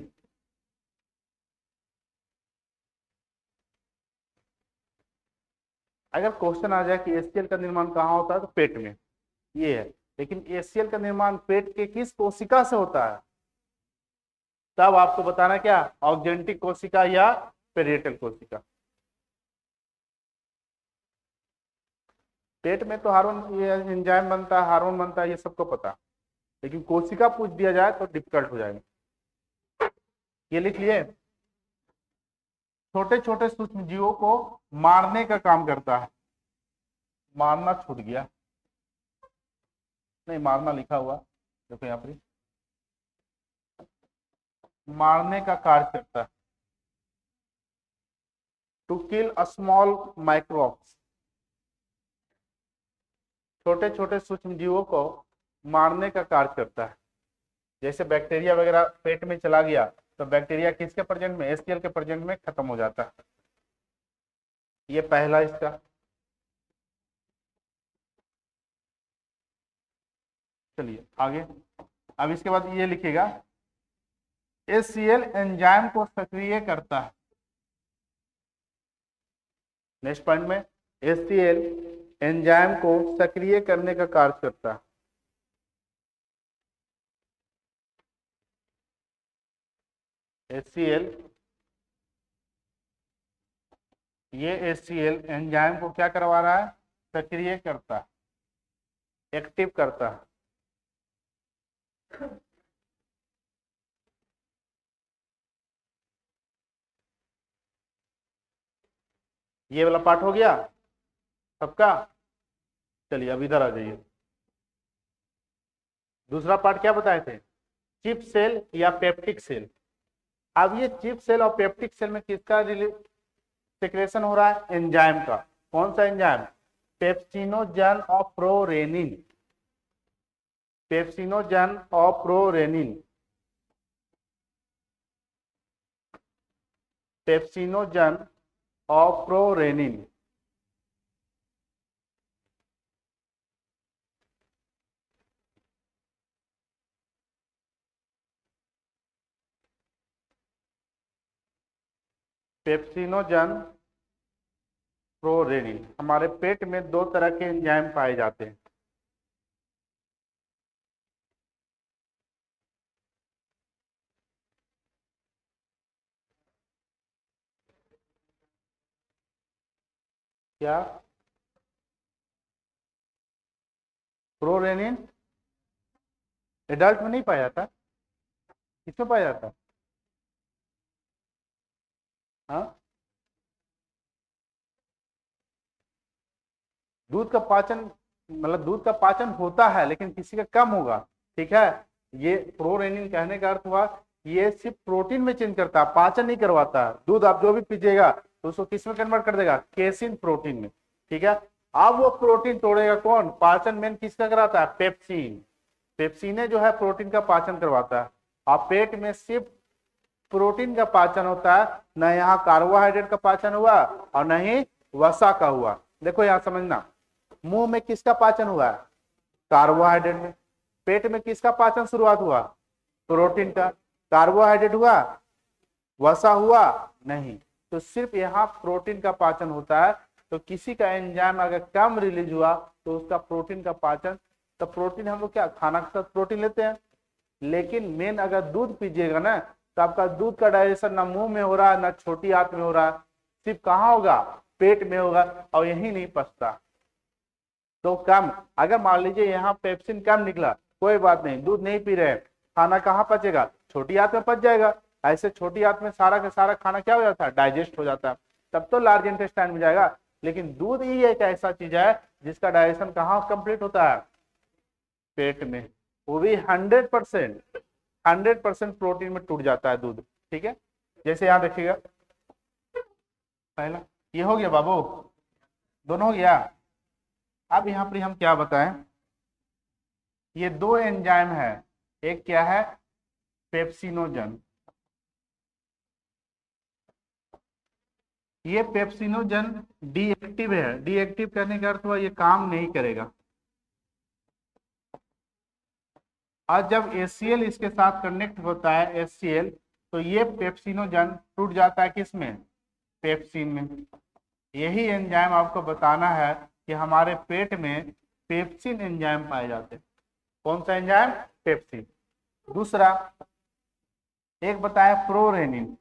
अगर क्वेश्चन आ जाए कि HCl का निर्माण कहाँ होता है तो पेट में, ये है। लेकिन HCl का निर्माण पेट के किस कोशिका से होता है? तब आपको बताना क्या, ऑक्जेंटिक कोशिका या पेरिटल कोशिका। पेट में तो हार्मोन, ये एंजाइम बनता है, हार्मोन बनता है, ये सबको पता। लेकिन कोशिका पूछ दिया जाए तो डिफिकल्ट हो जाएगा। ये लिख लिए। छोटे छोटे सूक्ष्म जीवों को मारने का काम करता है। मारना छूट गया, नहीं मारना लिखा हुआ, देखो यहाँ पर मारने का कार्य करता है। टू किल स्मॉल माइक्रोब्स, छोटे छोटे सूक्ष्म जीवों को मारने का कार्य करता है। जैसे बैक्टीरिया वगैरह पेट में चला गया तो बैक्टीरिया किसके प्रेजेंट में? HCl के प्रेजेंट में खत्म हो जाता है। ये पहला इसका। चलिए आगे। अब इसके बाद ये लिखिएगा HCl एंजाइम को सक्रिय करता है। नेक्स्ट पॉइंट में HCl एंजाइम को सक्रिय करने का कार्य करता है। HCl, ये HCl एंजाइम को क्या करवा रहा है? सक्रिय करता है, एक्टिव करता है। ये वाला पार्ट हो गया सबका। चलिए अब इधर आ जाइए। दूसरा पार्ट क्या बताए थे? चिप सेल या पेप्टिक सेल। अब ये चिप सेल और पेप्टिक सेल में किसका सिक्रेशन हो रहा है? एंजाइम का। कौन सा enzyme? Pepsinogen of prorenin. Pepsinogen of prorenin. Pepsinogen of prorenin. Pepsinogen prorenin. हमारे पेट में दो तरह के एंजाइम पाए जाते हैं। क्या? प्रोरेनिन एडल्ट में नहीं पाया जाता, किसमें पाया जाता? हाँ, दूध का पाचन मतलब दूध का पाचन होता है लेकिन किसी का कम होगा, ठीक है। ये प्रोरेनिन कहने का अर्थ हुआ ये सिर्फ प्रोटीन में चेंज करता है, पाचन नहीं करवाता है। दूध आप जो भी पीजिएगा तो उसको किस में कन्वर्ट कर देगा, केसिन प्रोटीन में, ठीक है। अब वो प्रोटीन तोड़ेगा कौन, पाचन मेन किसका कराता है, पेप्सिन। पेप्सिने जो है प्रोटीन का पाचन करवाता है। और पेट में सिर्फ प्रोटीन का पाचन होता है, न यहाँ कार्बोहाइड्रेट का पाचन हुआ और न ही वसा का हुआ। देखो यहाँ समझना, मुंह में किसका पाचन हुआ है, कार्बोहाइड्रेट में। पेट में किसका पाचन शुरुआत हुआ, प्रोटीन का। कार्बोहाइड्रेट हुआ, वसा हुआ नहीं, तो सिर्फ यहाँ प्रोटीन का पाचन होता है। तो किसी का एंजाइम अगर कम रिलीज हुआ तो उसका प्रोटीन का पाचन, तो प्रोटीन हम लोग क्या खाना के साथ प्रोटीन लेते हैं, लेकिन मेन अगर दूध पीजिएगा ना तो आपका दूध का डाइजेशन ना मुंह में हो रहा है ना छोटी आंत में हो रहा है, सिर्फ कहाँ होगा, पेट में होगा, और यही नहीं पचता। तो कम, अगर मान लीजिए यहाँ पेप्सिन कम निकला, कोई बात नहीं, दूध नहीं पी रहे, खाना कहाँ पचेगा, छोटी आंत में पच जाएगा। ऐसे छोटी आंत में सारा का सारा खाना क्या हो जाता है, डाइजेस्ट हो जाता है, तब तो लार्ज इंटेस्टाइन में जाएगा। लेकिन दूध ही एक ऐसा चीज है जिसका डाइजेशन कहाँ कंप्लीट होता है, पेट में, वो भी 100% प्रोटीन में टूट जाता है दूध, ठीक है। जैसे यहाँ देखिएगा, पहला ये हो गया बाबू, दोनों हो गया। अब यहाँ पर हम क्या बताएं, ये दो एंजाइम है, एक क्या है, पेप्सिनोजन। ये पेप्सिनोजन डीएक्टिव है। डीएक्टिव करने का अर्थ हुआ ये काम नहीं करेगा। और जब HCl इसके साथ कनेक्ट होता है HCl, तो ये पेप्सिनोजन टूट जाता है किसमें, पेप्सिन में। यही एंजाइम आपको बताना है कि हमारे पेट में पेप्सिन एंजाइम पाए जाते हैं। कौन सा एंजाइम, पेप्सिन। दूसरा एक बताया प्रोरेनिन।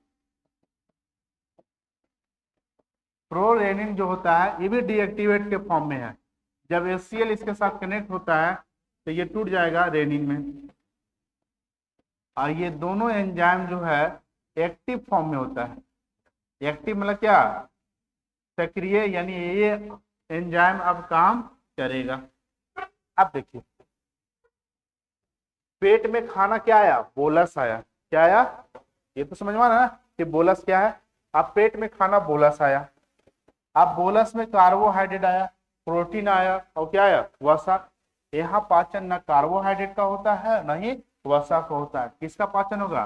प्रोरेनिन जो होता है ये भी डीएक्टिवेट के फॉर्म में है। जब HCl इसके साथ कनेक्ट होता है तो ये टूट जाएगा रेनिन में। और ये दोनों एंजाइम जो है एक्टिव फॉर्म में होता है। एक्टिव मतलब क्या, सक्रिय, यानी ये एंजाइम अब काम करेगा। अब देखिए, पेट में खाना क्या आया, बोलस आया। क्या आया, ये तो समझ में आना ना कि बोलस क्या है। अब पेट में खाना बोलस आया, अब बोलस में कार्बोहाइड्रेट आया, प्रोटीन आया, और क्या आया, वसा। यहाँ पाचन न कार्बोहाइड्रेट का होता है न ही वसा का होता है। किसका पाचन होगा,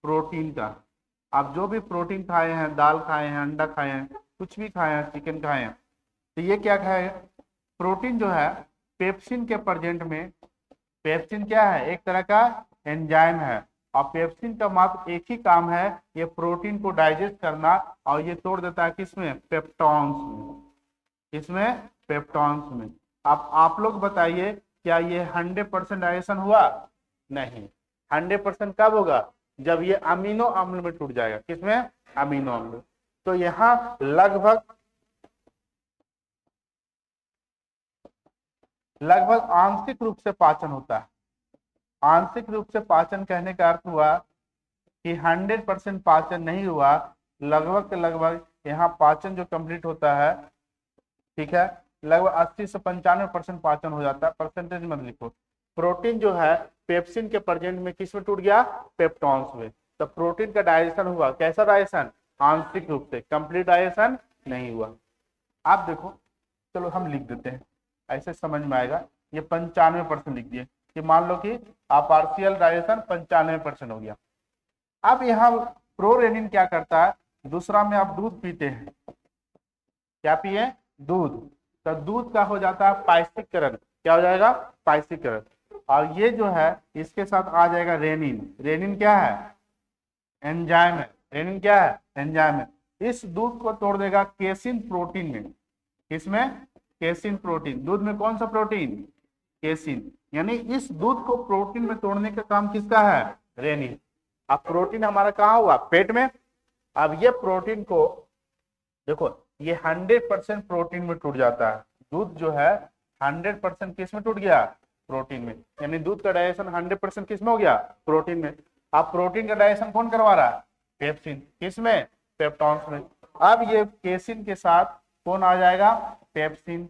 प्रोटीन का। आप जो भी प्रोटीन खाए हैं, दाल खाए हैं, अंडा खाए हैं, कुछ भी खाए हैं, चिकन खाए हैं, तो ये क्या खाएगा, प्रोटीन जो है पेप्सिन के प्रेजेंट में। पेप्सिन क्या है, एक तरह का एंजाइम है, और पेप्सिन का मात्र एक ही काम है, ये प्रोटीन को डाइजेस्ट करना, और ये तोड़ देता है किसमें, पेप्टॉन्स में। किसमें, पेप्टॉन्स में। अब आप लोग बताइए, क्या ये 100% डाइजेशन हुआ, नहीं। 100% कब होगा, जब ये अमीनो अम्ल में टूट जाएगा। किसमें, अमीनो अम्ल। तो यहाँ लगभग आंशिक रूप से पाचन होता है। आंशिक रूप से पाचन कहने का अर्थ हुआ कि 100% पाचन नहीं हुआ, लगभग यहाँ पाचन जो कंप्लीट होता है, ठीक है, लगभग 80 से 95% पाचन हो जाता है। परसेंटेज मत लिखो। प्रोटीन जो है पेप्सिन के प्रेजेंट में किस में टूट गया, पेप्टॉन्स में। तो प्रोटीन का डाइजेशन हुआ, कैसा डाइजेशन, आंशिक रूप से, कंप्लीट डाइजेशन नहीं हुआ। आप देखो, चलो हम लिख देते हैं, ऐसे समझ में आएगा। ये 95% लिख दिए कि मान लो कि पार्शियल डाइजेशन 95% हो गया। अब यहाँ प्रोरेनिन क्या करता है, दूसरा में आप दूध पीते हैं, क्या पिए, दूध, तो दूध का हो जाता है पाइस्टिकरण। क्या हो जाएगा, पाइस्टिकरण। और ये जो है इसके साथ आ जाएगा रेनिन। रेनिन क्या है, एंजाइम है। रेनिन क्या है, एंजाइम है। इस दूध को तोड़ देगा केसिन प्रोटीन में। किसमें, केसिन प्रोटीन। दूध में कौन सा प्रोटीन, केसिन। यानी इस दूध को प्रोटीन में तोड़ने का काम किसका है, रेनिन। अब प्रोटीन हमारा कहाँ हुआ, पेट में। अब ये प्रोटीन को देखो, ये 100% प्रोटीन में टूट जाता है। दूध जो है 100% किस में टूट गया, प्रोटीन में। यानी दूध का डाइजेशन 100% किस में हो गया, प्रोटीन में। अब प्रोटीन का डाइजेशन कौन करवा रहा है, पेप्सिन। किसमें, पेप्टॉन्स में। अब ये केसिन के साथ कौन आ जाएगा, पेप्सिन।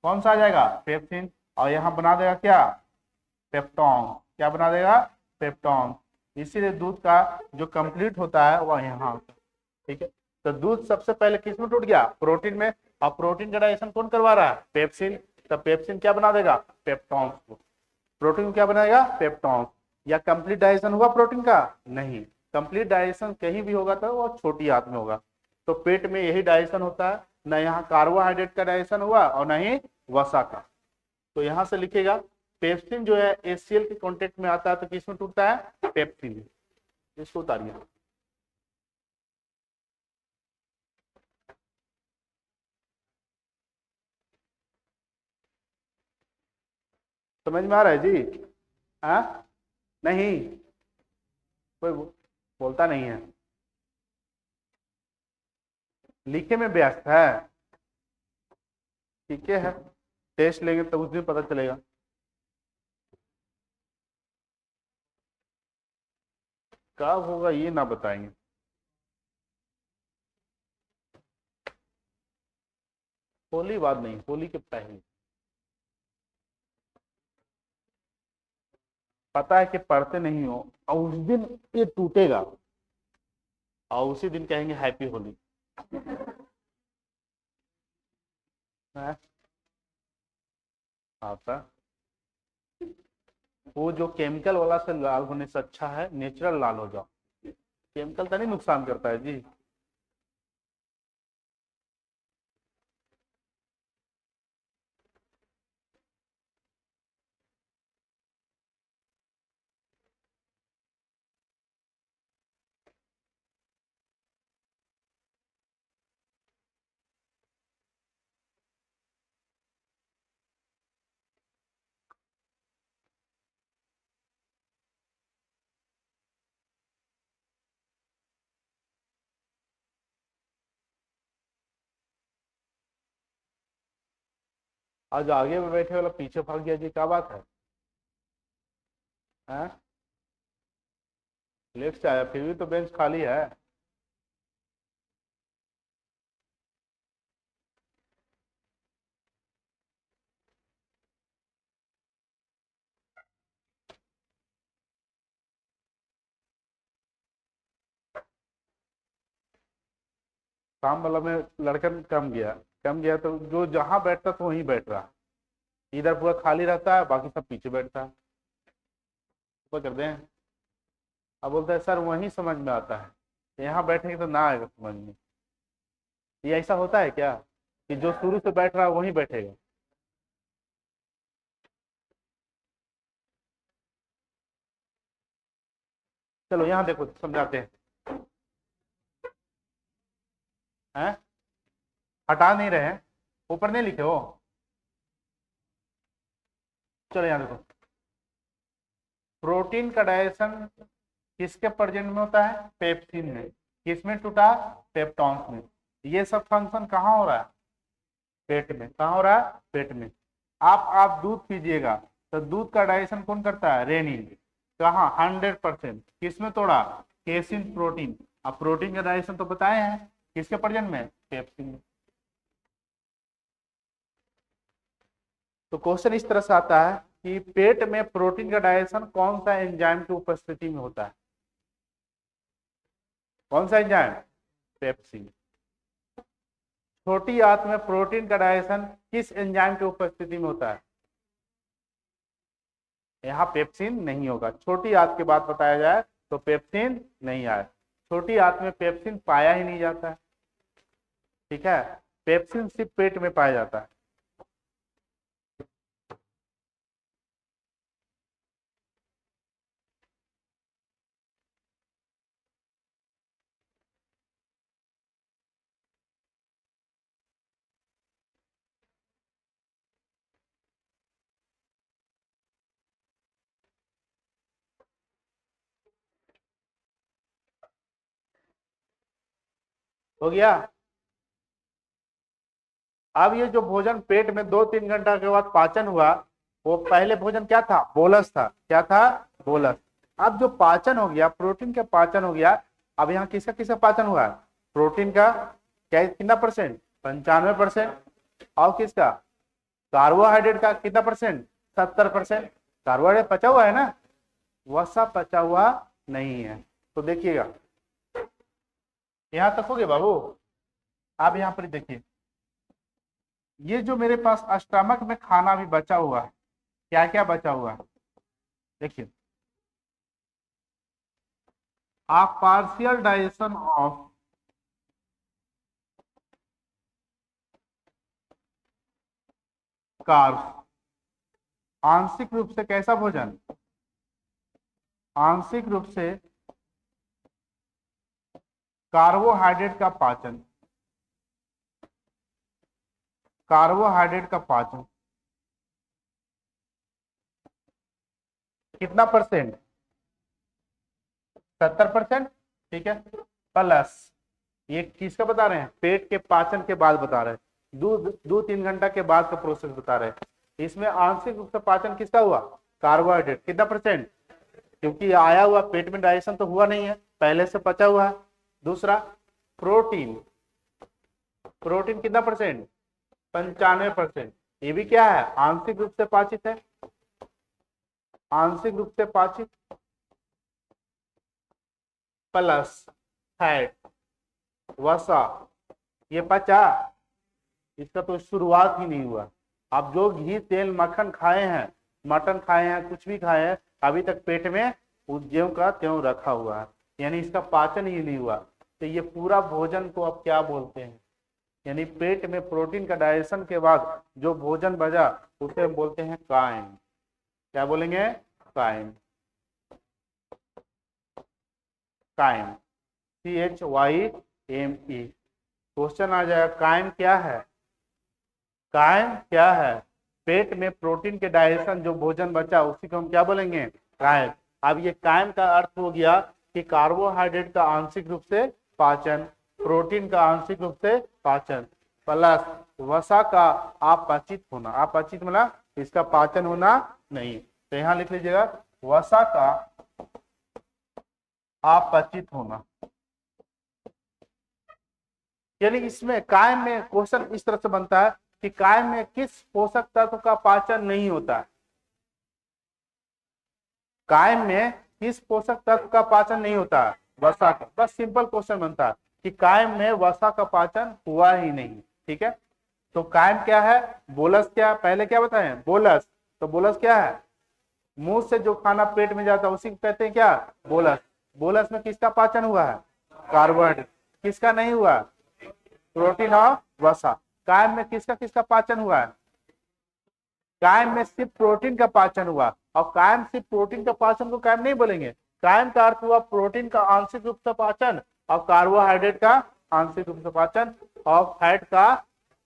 कौन सा आ जाएगा, पेप्सिन, और यहाँ बना देगा क्या, पेप्टोन। क्या बना देगा, पेप्टोन। इसीलिए दूध का जो कंप्लीट होता है वह यहाँ होता है। ठीक है, तो दूध सबसे पहले किस में टूट गया, प्रोटीन में, और प्रोटीन का डाइजेशन कौन करवा रहा है, पेप्सिन। तो पेप्सिन क्या बना देगा, पेप्टोन को। प्रोटीन क्या बनाएगा, पेप्टोन। या कंप्लीट डाइजेशन हुआ प्रोटीन का, नहीं। कंप्लीट डाइजेशन कहीं भी होगा तो वो छोटी आंत में होगा। तो पेट में यही डाइजेशन होता है, न यहाँ कार्बोहाइड्रेट का डाइजेशन हुआ और न ही वसा का। तो यहाँ से लिखेगा पेप्सिन जो है HCl के कॉन्टेक्ट में आता है तो किस में टूटता है, पेप्सिन। इसको उतारिए। समझ में आ रहा है जी, हाँ नहीं, कोई बोलता नहीं है, लिखे में व्यस्त है। ठीक है, टेस्ट लेंगे तो उस दिन पता चलेगा। कब होगा ये ना बताएंगे। होली बाद नहीं, होली के पहले। पता है कि पढ़ते नहीं हो, और उस दिन ये टूटेगा और उसी दिन कहेंगे हैप्पी होली। आता, वो जो केमिकल वाला से लाल होने से अच्छा है नेचुरल लाल हो जाओ। केमिकल तो नहीं नुकसान करता है जी। आज आगे में बैठे वाला पीछे भाग गया जी, क्या बात है, हैं? लेट से आया, फिर भी तो बेंच खाली है। काम वाला में लड़का कम गया तो जो जहां बैठता तो वहीं बैठ रहा। इधर पूरा खाली रहता है, बाकी सब पीछे बैठता है। ऊपर कर दें। अब बोलता है सर वहीं समझ में आता है, यहाँ बैठेंगे तो ना आएगा समझ में। ये ऐसा होता है क्या कि जो शुरू से बैठ रहा है वहीं बैठेगा। चलो यहाँ देखो समझाते हैं, हटा नहीं रहे हैं, ऊपर नहीं लिखे हो। चलो यहाँ देखो, प्रोटीन का डाइजेशन किसके प्रेजेंट में होता है, पेप्सिन में। किसमें टूटा, पेप्टॉन्स में। ये सब फंक्शन कहाँ हो रहा है, पेट में। कहाँ हो रहा है, पेट में। आप दूध पीजिएगा तो दूध का डाइजेशन कौन करता है, रेनिन। कहाँ, 100%। किसमें तोड़ा, केसिन प्रोटीन। अब प्रोटीन का डाइजेशन तो बताए हैं किसके प्रेजेंट में, पेप्सिन में। तो क्वेश्चन इस तरह से आता है कि पेट में प्रोटीन का डाइजेशन कौन सा एंजाइम की उपस्थिति में होता है, कौन सा एंजाइम, पेप्सिन। छोटी आंत में प्रोटीन का डाइजेशन किस एंजाइम की उपस्थिति में होता है, यहाँ पेप्सिन नहीं होगा। छोटी आंत के बाद बताया जाए तो पेप्सिन नहीं आए। छोटी आंत में पेप्सिन पाया ही नहीं जाता है। ठीक है, पेप्सिन सिर्फ पेट में पाया जाता है। हो गया। अब ये जो भोजन पेट में 2-3 घंटा के बाद पाचन हुआ, वो पहले भोजन क्या था, बोलस था। क्या था, बोलस। अब जो पाचन हो गया, प्रोटीन का पाचन हो गया, अब यहाँ किसका किसका पाचन हुआ है, प्रोटीन का। क्या, कितना परसेंट, 95%। और किसका, कार्बोहाइड्रेट का कितना परसेंट? 70%। कार्बोहाइड्रेट पचा हुआ है ना, वसा पचा हुआ नहीं है। तो देखिएगा यहां तक हो गया बाबू। आप यहां पर देखिए, ये जो मेरे पास स्टमक में खाना भी बचा हुआ है, क्या क्या बचा हुआ है देखिए, आप पार्शियल डाइजेशन ऑफ कार्ब्स, आंशिक रूप से कैसा भोजन? आंशिक रूप से कार्बोहाइड्रेट का पाचन, कार्बोहाइड्रेट का पाचन कितना परसेंट? 70%। ठीक है, प्लस ये किसका बता रहे हैं? पेट के पाचन के बाद बता रहे हैं, 2-3 घंटा के बाद का प्रोसेस बता रहे हैं। इसमें आंशिक रूप से पाचन किसका हुआ? कार्बोहाइड्रेट। कितना परसेंट? क्योंकि आया हुआ पेट में डाइजेशन तो हुआ नहीं है, पहले से पचा हुआ है। दूसरा प्रोटीन, प्रोटीन कितना परसेंट? 95%। ये भी क्या है? आंशिक रूप से पाचित है, आंशिक रूप से पाचित, प्लस फैट, वसा, ये पचा, इसका तो शुरुआत ही नहीं हुआ। आप जो घी तेल मक्खन खाए हैं, मटन खाए हैं, कुछ भी खाए हैं, अभी तक पेट में ज्यों का त्यों रखा हुआ है, यानी इसका पाचन ही नहीं हुआ। तो ये पूरा भोजन को आप क्या बोलते हैं? यानी पेट में प्रोटीन का डाइजेशन के बाद जो भोजन बचा उसे हम बोलते हैं काइम। क्या बोलेंगे? काइम। Chyme, CHYME। क्वेश्चन आ जाएगा काइम क्या है? काइम क्या है? पेट में प्रोटीन के डाइजेशन जो भोजन बचा उसी को हम क्या बोलेंगे? काइम। अब ये काइम का अर्थ हो गया कि कार्बोहाइड्रेट का आंशिक रूप से पाचन, प्रोटीन का आंशिक रूप से पाचन, प्लस वसा का अपचित होना। अपचित मतलब इसका पाचन होना नहीं। तो यहां लिख लीजिएगा वसा का अपचित होना। यानी इसमें कायम में क्वेश्चन इस तरह से बनता है कि कायम में किस पोषक तत्व का पाचन नहीं होता है? कायम में किस पोषक तत्व का पाचन नहीं होता है? वसा का। बस सिंपल क्वेश्चन बनता है कि कायम में वसा का पाचन हुआ ही नहीं। ठीक है, तो कायम क्या है? बोलस क्या? पहले क्या बताएं? बोलस। तो बोलस क्या है? मुंह से जो खाना पेट में जाता है उसी को कहते हैं क्या? बोलस। बोलस में किसका पाचन हुआ है? कार्बोहाइड्रेट। किसका नहीं हुआ? प्रोटीन और वसा। कायम में किसका किसका पाचन हुआ है? कायम में सिर्फ प्रोटीन का पाचन हुआ। और कायम सिर्फ प्रोटीन का पाचन को कायम नहीं बोलेंगे। कायम का अर्थ हुआ प्रोटीन का आंशिक रूप से पाचन और कार्बोहाइड्रेट का आंशिक रूप से पाचन और फैट का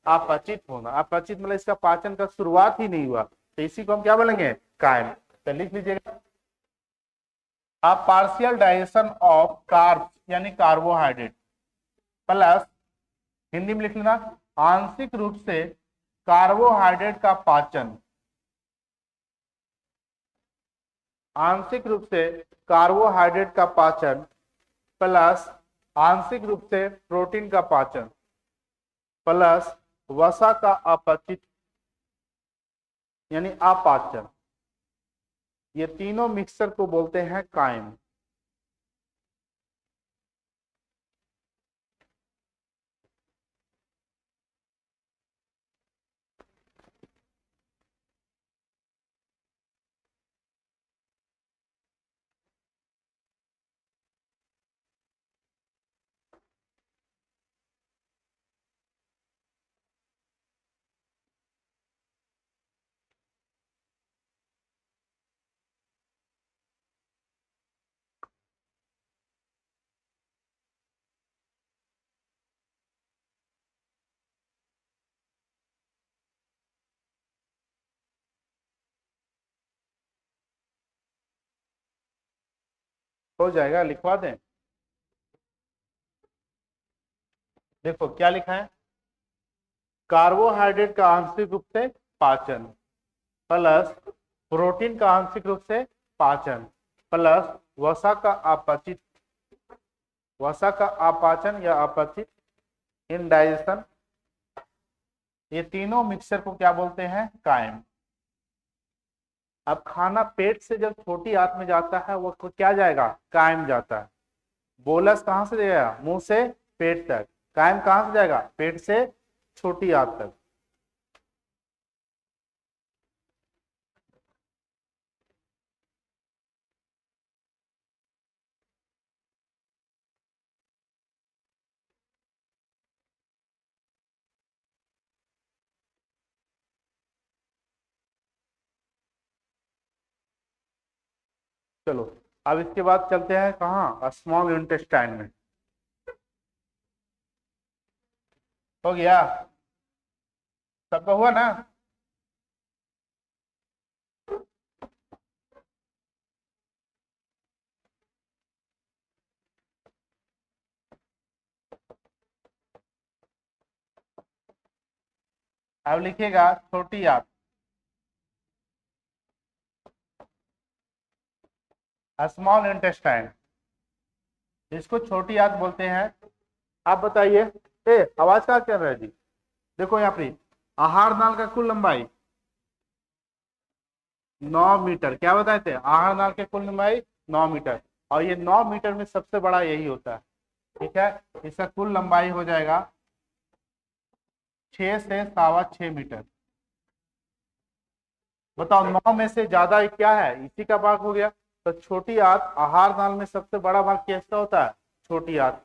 अपचित होना। अपचित मतलब इसका पाचन का शुरुआत ही नहीं हुआ, तो इसी को हम क्या बोलेंगे? कायम। तो लिख लीजिएगा आप पार्शियल डाइजेशन ऑफ कार्ब्स यानी कार्बोहाइड्रेट, प्लस हिंदी में लिख लेना आंशिक रूप से कार्बोहाइड्रेट का पाचन, आंशिक रूप से कार्बोहाइड्रेट का पाचन, प्लस आंशिक रूप से प्रोटीन का पाचन, प्लस वसा का अपचित यानी अपाचन। ये तीनों मिक्सचर को बोलते हैं कायम। हो जाएगा, लिखवा दें। देखो क्या लिखा है? कार्बोहाइड्रेट का आंशिक रूप से पाचन, प्लस प्रोटीन का आंशिक रूप से पाचन, प्लस वसा का अपचित, वसा का अपाचन या अपचित, इनडाइजेशन, ये तीनों मिक्सचर को क्या बोलते हैं? कायम। अब खाना पेट से जब छोटी आंत में जाता है वो क्या जाएगा? कायम जाता है। बोलस कहां से जाएगा? मुंह से पेट तक। कायम कहां से जाएगा? पेट से छोटी आंत तक। चलो अब इसके बाद चलते हैं कहाँ? स्मॉल इंटेस्टाइन में। हो गया? सबका हुआ ना? अब लिखिएगा छोटी आंत। स्मॉल इंटेस्टाइन, इसको छोटी आंत बोलते हैं। आप बताइए, आवाज क्या कर रहा है जी? देखो यहाँ पे आहार नाल का कुल लंबाई 9 मीटर। क्या बताए थे? आहार नाल की कुल लंबाई 9 मीटर, और ये 9 मीटर में सबसे बड़ा यही होता है। ठीक है, इसका कुल लंबाई हो जाएगा 6 से 6.25 मीटर। बताओ 9 में से ज्यादा क्या है? इसी का भाग हो गया। तो छोटी आंत आहार नाल में सबसे बड़ा भाग किसका होता है? छोटी आंत।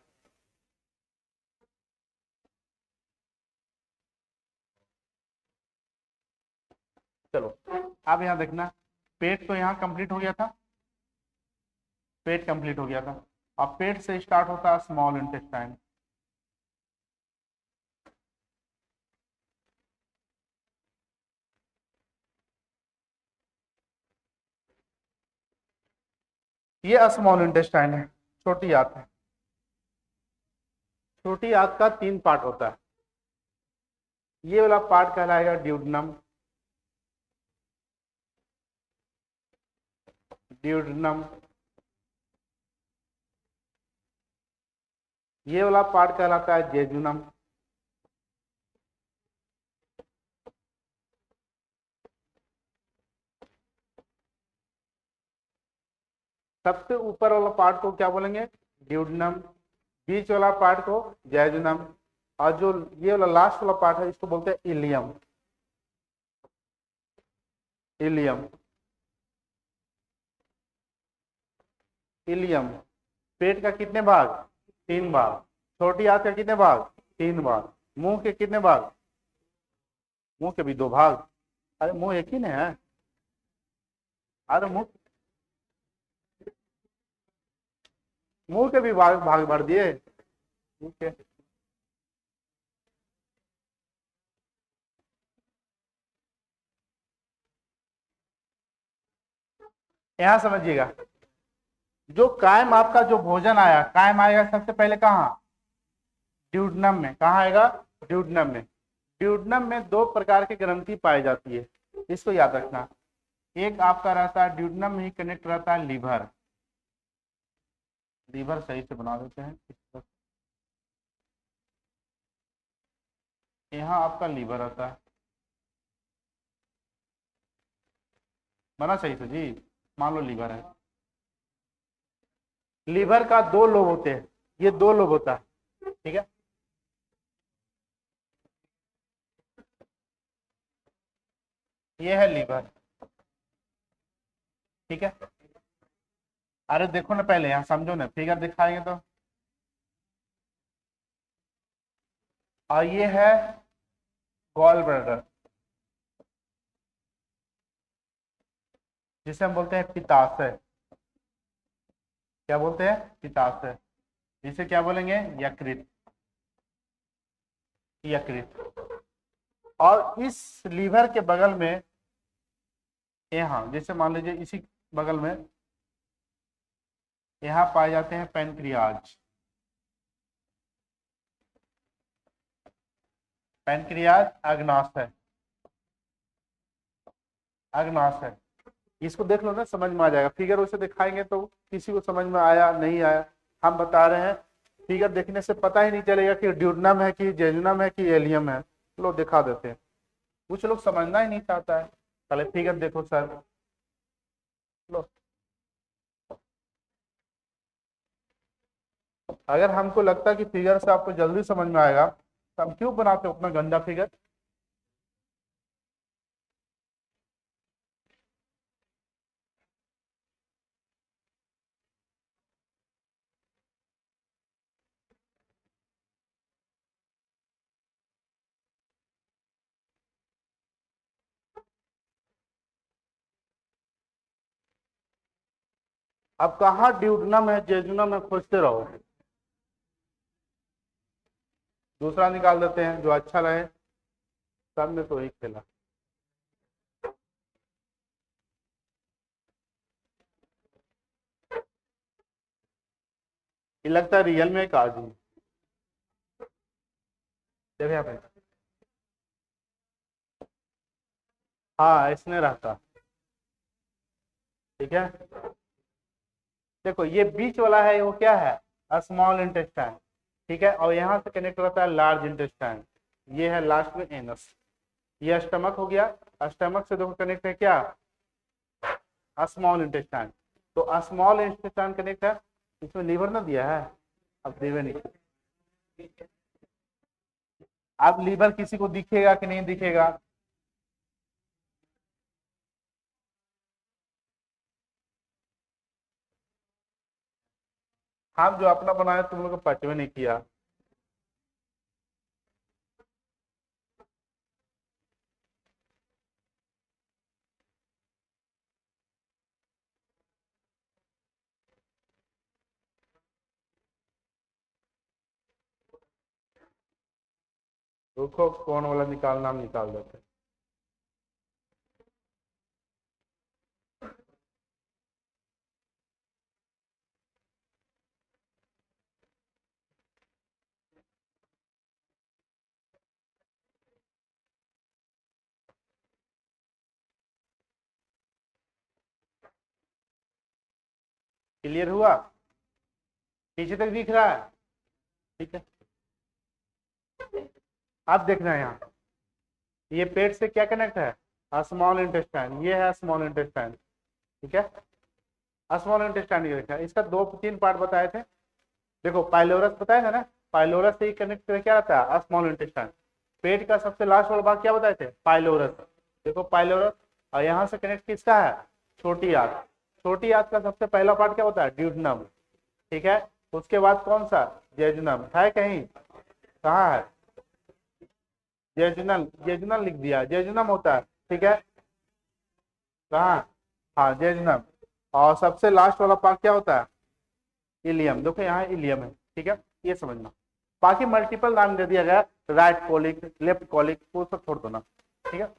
चलो अब यहाँ देखना, पेट तो यहाँ कंप्लीट हो गया था। पेट कंप्लीट हो गया था। अब पेट से स्टार्ट होता है स्मॉल इंटेस्टाइन। ये स्मॉल इंटेस्टाइन है, छोटी आंत है। छोटी आंत का 3 पार्ट होता है। ये वाला पार्ट कहलाएगा ड्यूडनम। ड्यूडनम। ये वाला पार्ट कहलाता है जेजुनम। सबसे ऊपर वाला पार्ट को क्या बोलेंगे? ड्यूडनम। बीच वाला पार्ट को जैजुनम, और जो ये वाला लास्ट वाला पार्ट है इसको बोलते हैं इलियम। इलियम। इलियम। पेट का कितने भाग? 3 भाग। छोटी आंत का कितने भाग? 3 भाग। मुंह के कितने भाग? मुंह के भी 2 भाग। अरे मुंह एक ही ने है। अरे मुंह, मुंह के भी भाग भाग भर दिए। ठीक है, यहां समझिएगा, जो कायम आपका जो भोजन आया, कायम आएगा सबसे पहले कहाँ? ड्यूडनम में। कहाँ आएगा? ड्यूडनम में। ड्यूडनम में 2 प्रकार की ग्रंथि पाई जाती है, इसको याद रखना। एक आपका रहता है ड्यूडनम में ही कनेक्ट रहता है लीवर। लीवर सही से बना देते हैं। यहाँ आपका लीवर रहता है, बना सही से जी। मान लो लीवर है। लीवर का 2 लोब होते हैं, ये 2 लोब होता है। ठीक है, ये है लीवर। ठीक है, अरे देखो ना पहले, यहाँ समझो ना, फिगर दिखाएंगे तो। और ये है गॉल ब्लैडर, जिसे हम बोलते हैं पित्ताशय। क्या बोलते हैं? पित्ताशय। इसे क्या बोलेंगे? यकृत। यकृत। और इस लीवर के बगल में, यहाँ जैसे मान लीजिए इसी बगल में यहाँ पाए जाते हैं पैनक्रियाज। पैनक्रियाज अग्नाशय। अग्नाशय, इसको देख लो ना, समझ में आ जाएगा। फिगर उसे दिखाएंगे तो किसी को समझ में आया नहीं आया, हम बता रहे हैं। फिगर देखने से पता ही नहीं चलेगा कि ड्यूडनम है कि जेजुनम है कि एलियम है। लो दिखा देते हैं, कुछ लोग समझना ही नहीं चाहता है। पहले फिगर देखो सर, लो अगर हमको लगता है कि फिगर से आपको जल्दी समझ में आएगा तो हम क्यों बनाते हो उतना गंदा फिगर। अब कहाँ ड्यूडनम है जेजुनम है खोजते रहो, दूसरा निकाल देते हैं जो अच्छा रहे। सब में तो वही खेला। ये लगता है रियल में काज है। देखो यहाँ पे, हाँ इसने रहता। ठीक है, देखो ये बीच वाला है वो क्या है, स्मॉल इंटेस्टाइन। ठीक है, और यहाँ से कनेक्ट रहता है लार्ज इंटेस्टाइन, ये है लास्ट में एनस। ये स्टमक हो गया, स्टमक से देखो कनेक्ट है क्या, स्मॉल इंटेस्टाइन। तो स्मॉल इंटेस्टाइन कनेक्ट है, इसमें लीवर ना दिया है, अब देवे नहीं। अब लीवर किसी को दिखेगा कि नहीं दिखेगा, हम जो अपना बनाया तुम लोग को पचवे नहीं किया। रुको कौन वाला निकालना हम निकाल देते हैं। क्लियर हुआ, नीचे तक दिख रहा है। ठीक है, अब देखना है यहाँ, ये पेट से क्या कनेक्ट है, स्मॉल इंटेस्टाइन, ये है स्मॉल इंटेस्टाइन। ठीक है, स्मॉल इंटेस्टाइन ये देखा, इसका दो तीन पार्ट बताए थे। देखो पाइलोरस बताया था ना, पाइलोरस से ही कनेक्ट क्या रहता है, स्मॉल इंटेस्टाइन। पेट का सबसे लास्ट वाला भाग क्या बताए थे, पाइलोरस। देखो पाइलोरस, और यहाँ से कनेक्ट किसका है, छोटी आंत। छोटी आंत का सबसे पहला पार्ट क्या होता है, ड्यूडनम। ठीक है, उसके बाद कौन सा, जेजुनम है कहीं, कहाँ है, जेजुनल, जेजुनल लिख दिया, जेजुनम होता है। ठीक है, कहाँ, हाँ जेजुनम। और सबसे लास्ट वाला पार्ट क्या होता है, इलियम। देखो यहाँ इलियम है। ठीक है, ये समझना, बाकी मल्टीपल नाम दे दिया गया, राइट कॉलिक, लेफ्ट कॉलिक, वो सब छोड़ दो ना। ठीक है,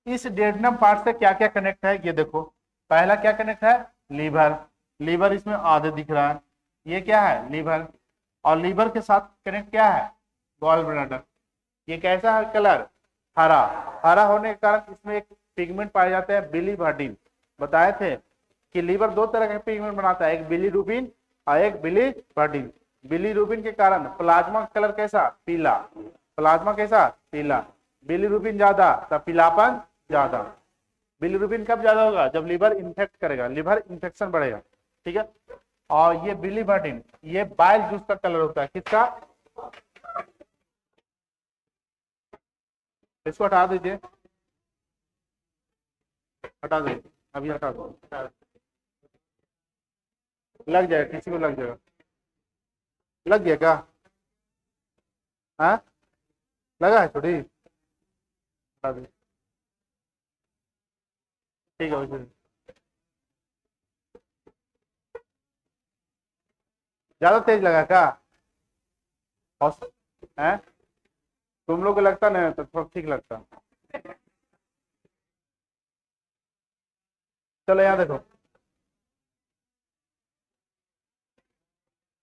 इस डेडनम पार्ट से क्या क्या कनेक्ट है ये देखो। पहला क्या कनेक्ट है, लीवर। लीवर इसमें आधे दिख रहा है, ये क्या है, लीवर। और लीवर के साथ कनेक्ट क्या है, गॉल ब्लैडर। ये कैसा है कलर, हरा। हरा होने के कारण इसमें एक पिगमेंट पाए जाते हैं बिलीवर्डिन। बताए थे कि लीवर दो तरह के पिगमेंट बनाता है, एक बिलीरुबिन और एक बिलीवर्डिन। बिलीरुबिन के कारण प्लाज्मा कलर कैसा, पीला। प्लाज्मा कैसा, पीला। बिलीरुबिन ज्यादा तब पीलापन ज्यादा। बिलीरुबिन कब ज्यादा होगा, जब लीवर इन्फेक्ट करेगा, लीवर इन्फेक्शन बढ़ेगा। ठीक है, और ये बिलीवर्डिन ये बाइल जूस का कलर होता है, किसका, इसको हटा दीजिए, हटा दीजिए, अभी हटा दो। लग जाएगा, किसी को लग जाएगा, लग गया क्या, हाँ लगा है थोड़ी, हटा दीजिए। ठीक है वैसे ज्यादा तेज लगा क्या, है तुम लोग को लगता नहीं तो थोड़ा ठीक लगता। चलो यहाँ देखो,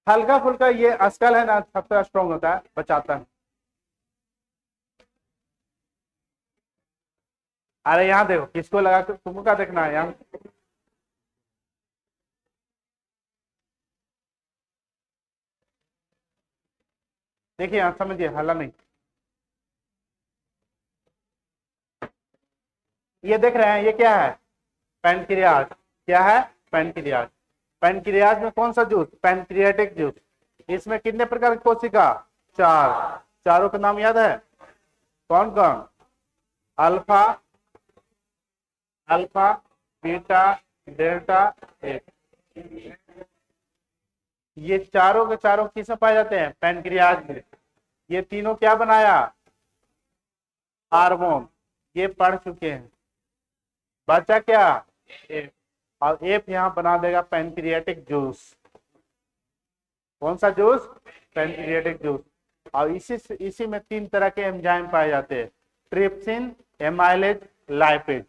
हल्का फुल्का ये अस्कल है ना, सबसे स्ट्रॉन्ग होता है, बचाता है। अरे यहाँ देखो किसको लगा, तुमको क्या देखना है यहाँ, देखिए यहाँ समझिए, हल्ला नहीं। ये देख रहे हैं, ये क्या है? पैनक्रियाज। क्या है? पैनक्रियाज। पैनक्रियाज में कौन सा जूस? Pancreatic juice. इसमें कितने प्रकार की कोशिका? 4। चारों का नाम याद है? कौन कौन? अल्फा, अल्फा, बीटा, डेल्टा, एक। ये चारों के चारों किसमें पाए जाते हैं? पैनक्रियाज में। ये तीनों क्या बनाया? हार्मोन। ये पढ़ चुके हैं। बचा क्या? एफ। और एफ यहां बना देगा पैनक्रियाटिक जूस। कौन सा जूस? Pancreatic juice. और इसी में 3 तरह के एंजाइम पाए जाते हैं, trypsin, amylase, lipase.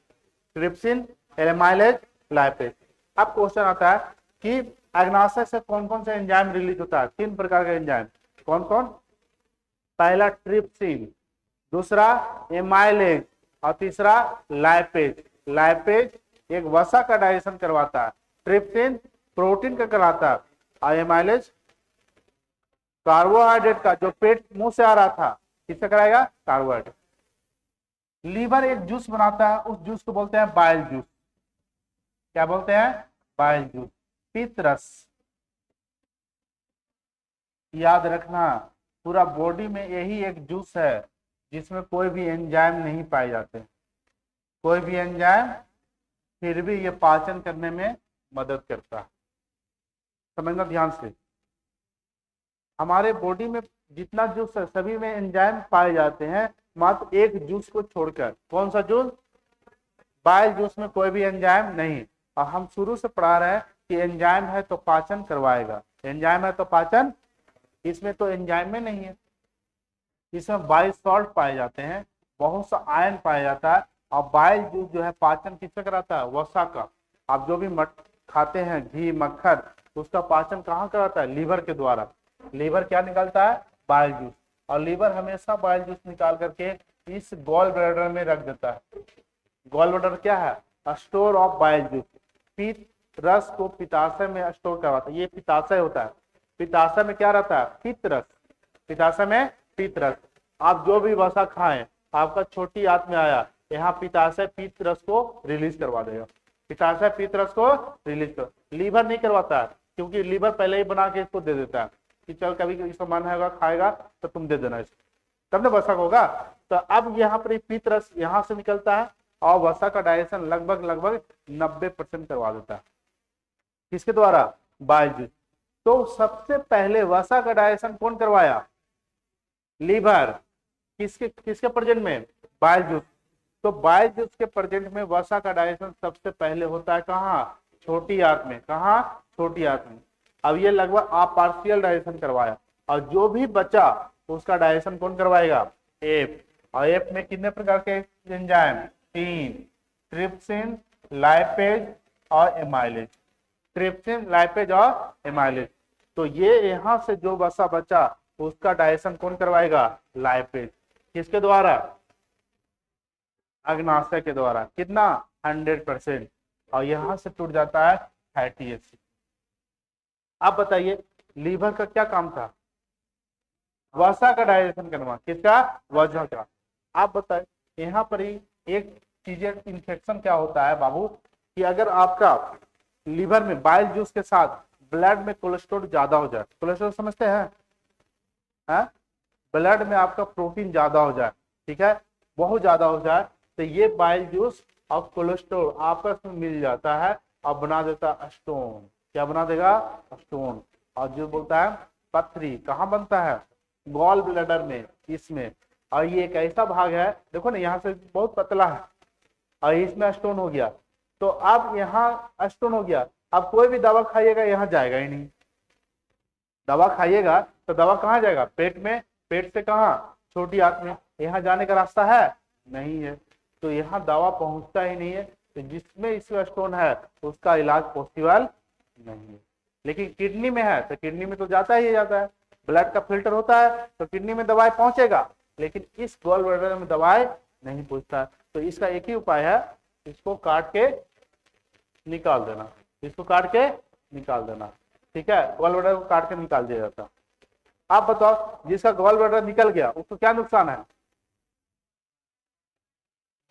Trypsin, amylase, lipase. अब क्वेश्चन आता है कि अग्नाशय से कौन कौन सा एंजाइम रिलीज होता है? 3 प्रकार के एंजाइम। कौन कौन? पहला ट्रिप्सिन, दूसरा एमाइलेज, और तीसरा लाइपेज। लाइपेज एक वसा का डाइजेशन करवाता है, ट्रिप्सिन प्रोटीन का कराता है, और एमाइलेज कार्बोहाइड्रेट का, जो पेट मुंह से आ रहा था, किससे कराएगा? कार्बोहाइड्रेट। लीवर एक जूस बनाता है, उस जूस को बोलते हैं बाइल जूस। क्या बोलते हैं? Bile juice. पित्त रस। याद रखना, पूरा बॉडी में यही एक जूस है जिसमें कोई भी एंजाइम नहीं पाए जाते, कोई भी एंजाइम, फिर भी ये पाचन करने में मदद करता है। समझना ध्यान से। हमारे बॉडी में जितना जूस है सभी में एंजाइम पाए जाते हैं, मात्र एक जूस को छोड़कर। कौन सा जूस? बाइल जूस में कोई भी एंजाइम नहीं। और हम शुरू से पढ़ा रहे हैं कि एंजाइम है तो पाचन करवाएगा, एंजाइम है तो पाचन। इसमें तो एंजाइम में नहीं है, इसमें बाइल सॉल्ट पाए जाते हैं, बहुत सा आयन पाया जाता है। और बाइल जूस जो है पाचन किससे कराता है? वसा का। आप जो भी खाते हैं घी, मक्खन, उसका पाचन कहाँ कराता है? लीवर के द्वारा। लीवर क्या निकालता है? Bile juice. और लीवर हमेशा बाइल जूस निकाल करके इस गॉल ब्लैडर में रख देता है। गॉल ब्लैडर क्या है? Store of bile juice. पित्त रस को पित्ताशय में स्टोर करवाता है। ये पित्ताशय होता है। पित्ताशय में क्या रहता है? पित्त रस। पित्ताशय में पित्त रस। आप जो भी वसा खाएं, आपका छोटी आंत में आया, यहाँ पित्ताशय पित्त रस को रिलीज करवा देगा। पित्ताशय पित्त रस को रिलीज कर, लीवर नहीं करवाता है, क्योंकि लीवर पहले ही बना के इसको दे देता है कि चल कभी इसको मन होगा खाएगा तो तुम दे देना इसको, तब ना वसा होगा। तो अब यहाँ पर पित्त रस यहाँ से निकलता है और वसा का डाइजेशन लगभग 90% करवा देता है। किसके द्वारा? Bile juice. तो सबसे पहले वसा का डाइजेशन कौन करवाया? लीवर। किसके किसके प्रेजेंट में? Bile juice. तो बाइल जूस के प्रेजेंट में वसा का डाइजेशन सबसे पहले होता है कहाँ? छोटी आंत में। कहाँ? छोटी आंत में। अब ये लगभग आप पार्शियल डाइजेशन करवाया, और जो भी बचा उसका डाइजेशन कौन करवाएगा? एफ। और एफ में कितने प्रकार के एंजाइम? 3, ट्रिप्सिन, लाइपेज और एमाइलेज। ट्रिप्सिन, लाइपेज और एमाइलेज। तो ये यहाँ से जो वसा बचा उसका डाइजेशन कौन करवाएगा? लाइपेज। किसके द्वारा? अग्नाशय के द्वारा। कितना? 100%। और यहां से टूट जाता है फैटी एसिड। आप बताइए लीवर का क्या काम था? वसा का डाइजेशन करना। किसका? वसा का। आप बताइए यहाँ पर ही एक चीज, इन्फेक्शन क्या होता है बाबू, कि अगर आपका लीवर में बाइल जूस के साथ ब्लड में कोलेस्ट्रॉल ज्यादा हो जाए, कोलेस्ट्रॉल समझते हैं? ब्लड में आपका प्रोटीन ज्यादा हो जाए, ठीक है, बहुत ज्यादा हो जाए, तो ये बाइल जूस और कोलेस्ट्रॉल आपस में मिल जाता है और बना देता स्टोन। क्या बना देगा? स्टोन। और जो बोलता है पथरी, कहाँ बनता है? गॉल ब्लैडर में, इसमें। और ये एक ऐसा भाग है, देखो ना यहाँ से बहुत पतला है और इसमें स्टोन हो गया। तो अब यहाँ स्टोन हो गया, अब कोई भी दवा खाइएगा यहाँ जाएगा ही नहीं। दवा खाइएगा तो दवा कहाँ जाएगा? पेट में। पेट से कहाँ? छोटी आंत में। यहाँ जाने का रास्ता है? नहीं है। तो यहाँ दवा पहुंचता ही नहीं है। तो जिसमें इसका स्टोन है उसका इलाज पॉसिबल नहीं है। लेकिन किडनी में है तो किडनी में तो जाता ही जाता है, ब्लड का फिल्टर होता है तो किडनी में दवाई पहुंचेगा, लेकिन इस गॉल ब्लैडर में दवाई नहीं पहुंचता। तो इसका एक ही उपाय है, इसको काट के निकाल देना। इसको काट के निकाल देना, ठीक है। गॉल ब्लैडर को काट के निकाल दिया जाता। आप बताओ जिसका गॉल ब्लैडर निकल गया उसको क्या नुकसान है?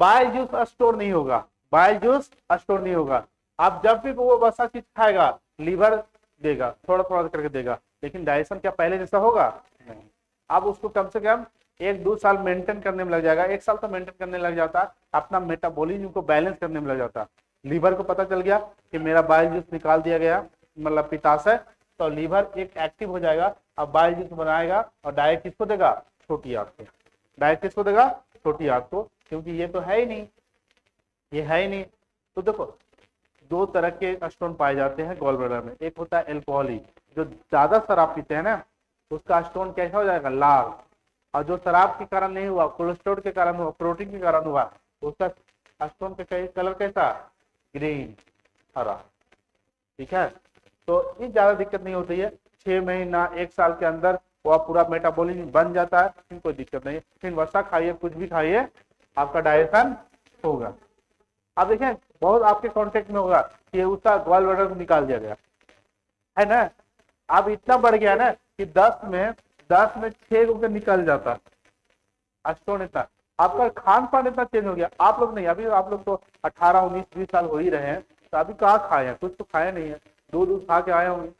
बाइल जूस स्टोर नहीं होगा, बाइल जूस स्टोर नहीं होगा। आप जब भी वो वसा चीज खाएगा लीवर देगा, थोड़ा थोड़ा करके देगा, लेकिन डाइजेशन क्या पहले जैसा होगा? नहीं। अब उसको कम से कम 1-2 साल मेंटेन करने में लग जाएगा, 1 साल तो मेंटेन करने लग जाता, अपना मेटाबॉलिज्म को बैलेंस करने में लग जाता। लीवर को पता चल गया कि मेरा बाइल जूस निकाल दिया गया, मतलब पित्ताशय, तो लीवर एक एक्टिव हो जाएगा, अब बाइल जूस बनाएगा और डायरेक्ट किसको देगा? छोटी आंत को। डायरेक्ट किसको देगा? छोटी आंत को, क्योंकि ये तो है ही नहीं, ये है ही नहीं। तो देखो, 2 तरह के स्टोन पाए जाते हैं गॉल ब्लैडर में। एक होता है एल्कोहलिक, जो ज्यादा शराब पीते हैं ना, उसका स्टोन कैसा हो जाएगा? लाल। और जो शराब के कारण नहीं हुआ, कोलेस्ट्रॉल के कारण हुआ, प्रोटीन के कारण हुआ, उसका स्टोन का कलर कैसा? ग्रीन, हरा। ठीक है, तो ये ज्यादा दिक्कत नहीं होती है। 6 महीना 1 साल के अंदर वो पूरा मेटाबॉलिज्म बन जाता है, फिर कोई दिक्कत नहीं है। फिर वसा खाइए, कुछ भी खाइए, आपका डाइजेशन होगा। अब देखें, बहुत आपके कांटेक्ट में होगा कि उसका गॉल ब्लैडर को निकाल दिया गया है ना। अब इतना बढ़ गया ना कि 10 में 6 को निकल जाता स्टोन। इतना आपका खान पान इतना चेंज हो गया। आप लोग नहीं, अभी आप लोग तो 18, 19, 20 साल हो ही रहे हैं, तो अभी कहाँ खाए हैं? कुछ तो खाए नहीं है, दूध खा के आए होंगे।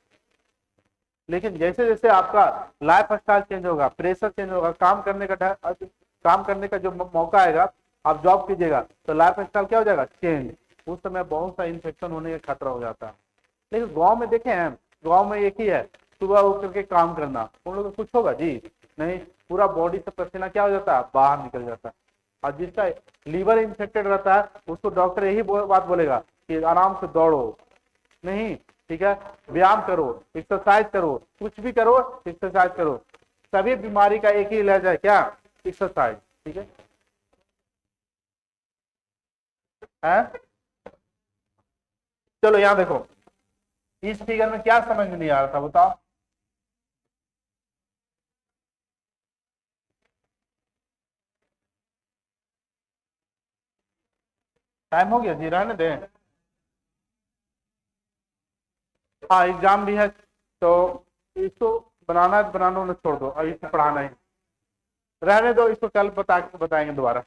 लेकिन जैसे जैसे आपका लाइफ स्टाइल चेंज होगा, प्रेशर चेंज होगा, काम करने का जो मौका आएगा, आप जॉब कीजिएगा तो लाइफ स्टाइल क्या हो जाएगा? चेंज। उस समय बहुत सा इन्फेक्शन होने का खतरा हो जाता है। लेकिन गांव में देखे हैं, गांव में एक ही है, सुबह उठ करके काम करना, उन लोगों को कुछ होगा जी नहीं, पूरा बॉडी से पसीना क्या हो जाता है? बाहर निकल जाता है। और जिसका लीवर इन्फेक्टेड रहता है उसको डॉक्टर यही बात बोलेगा कि आराम से दौड़ो, नहीं, ठीक है, व्यायाम करो, एक्सरसाइज करो, कुछ भी करो, एक्सरसाइज करो। सभी बीमारी का एक ही इलाज है, क्या? एक्सरसाइज। ठीक है, चलो यहाँ देखो, इस फिगर में क्या समझ में नहीं आ रहा था बताओ? टाइम हो गया जी, रहने दें। हाँ, एग्जाम भी है, तो इसको बनाना बनाना छोड़ दो, अभी इसको पढ़ाना है, रहने दो, इसको कल बताएंगे दोबारा।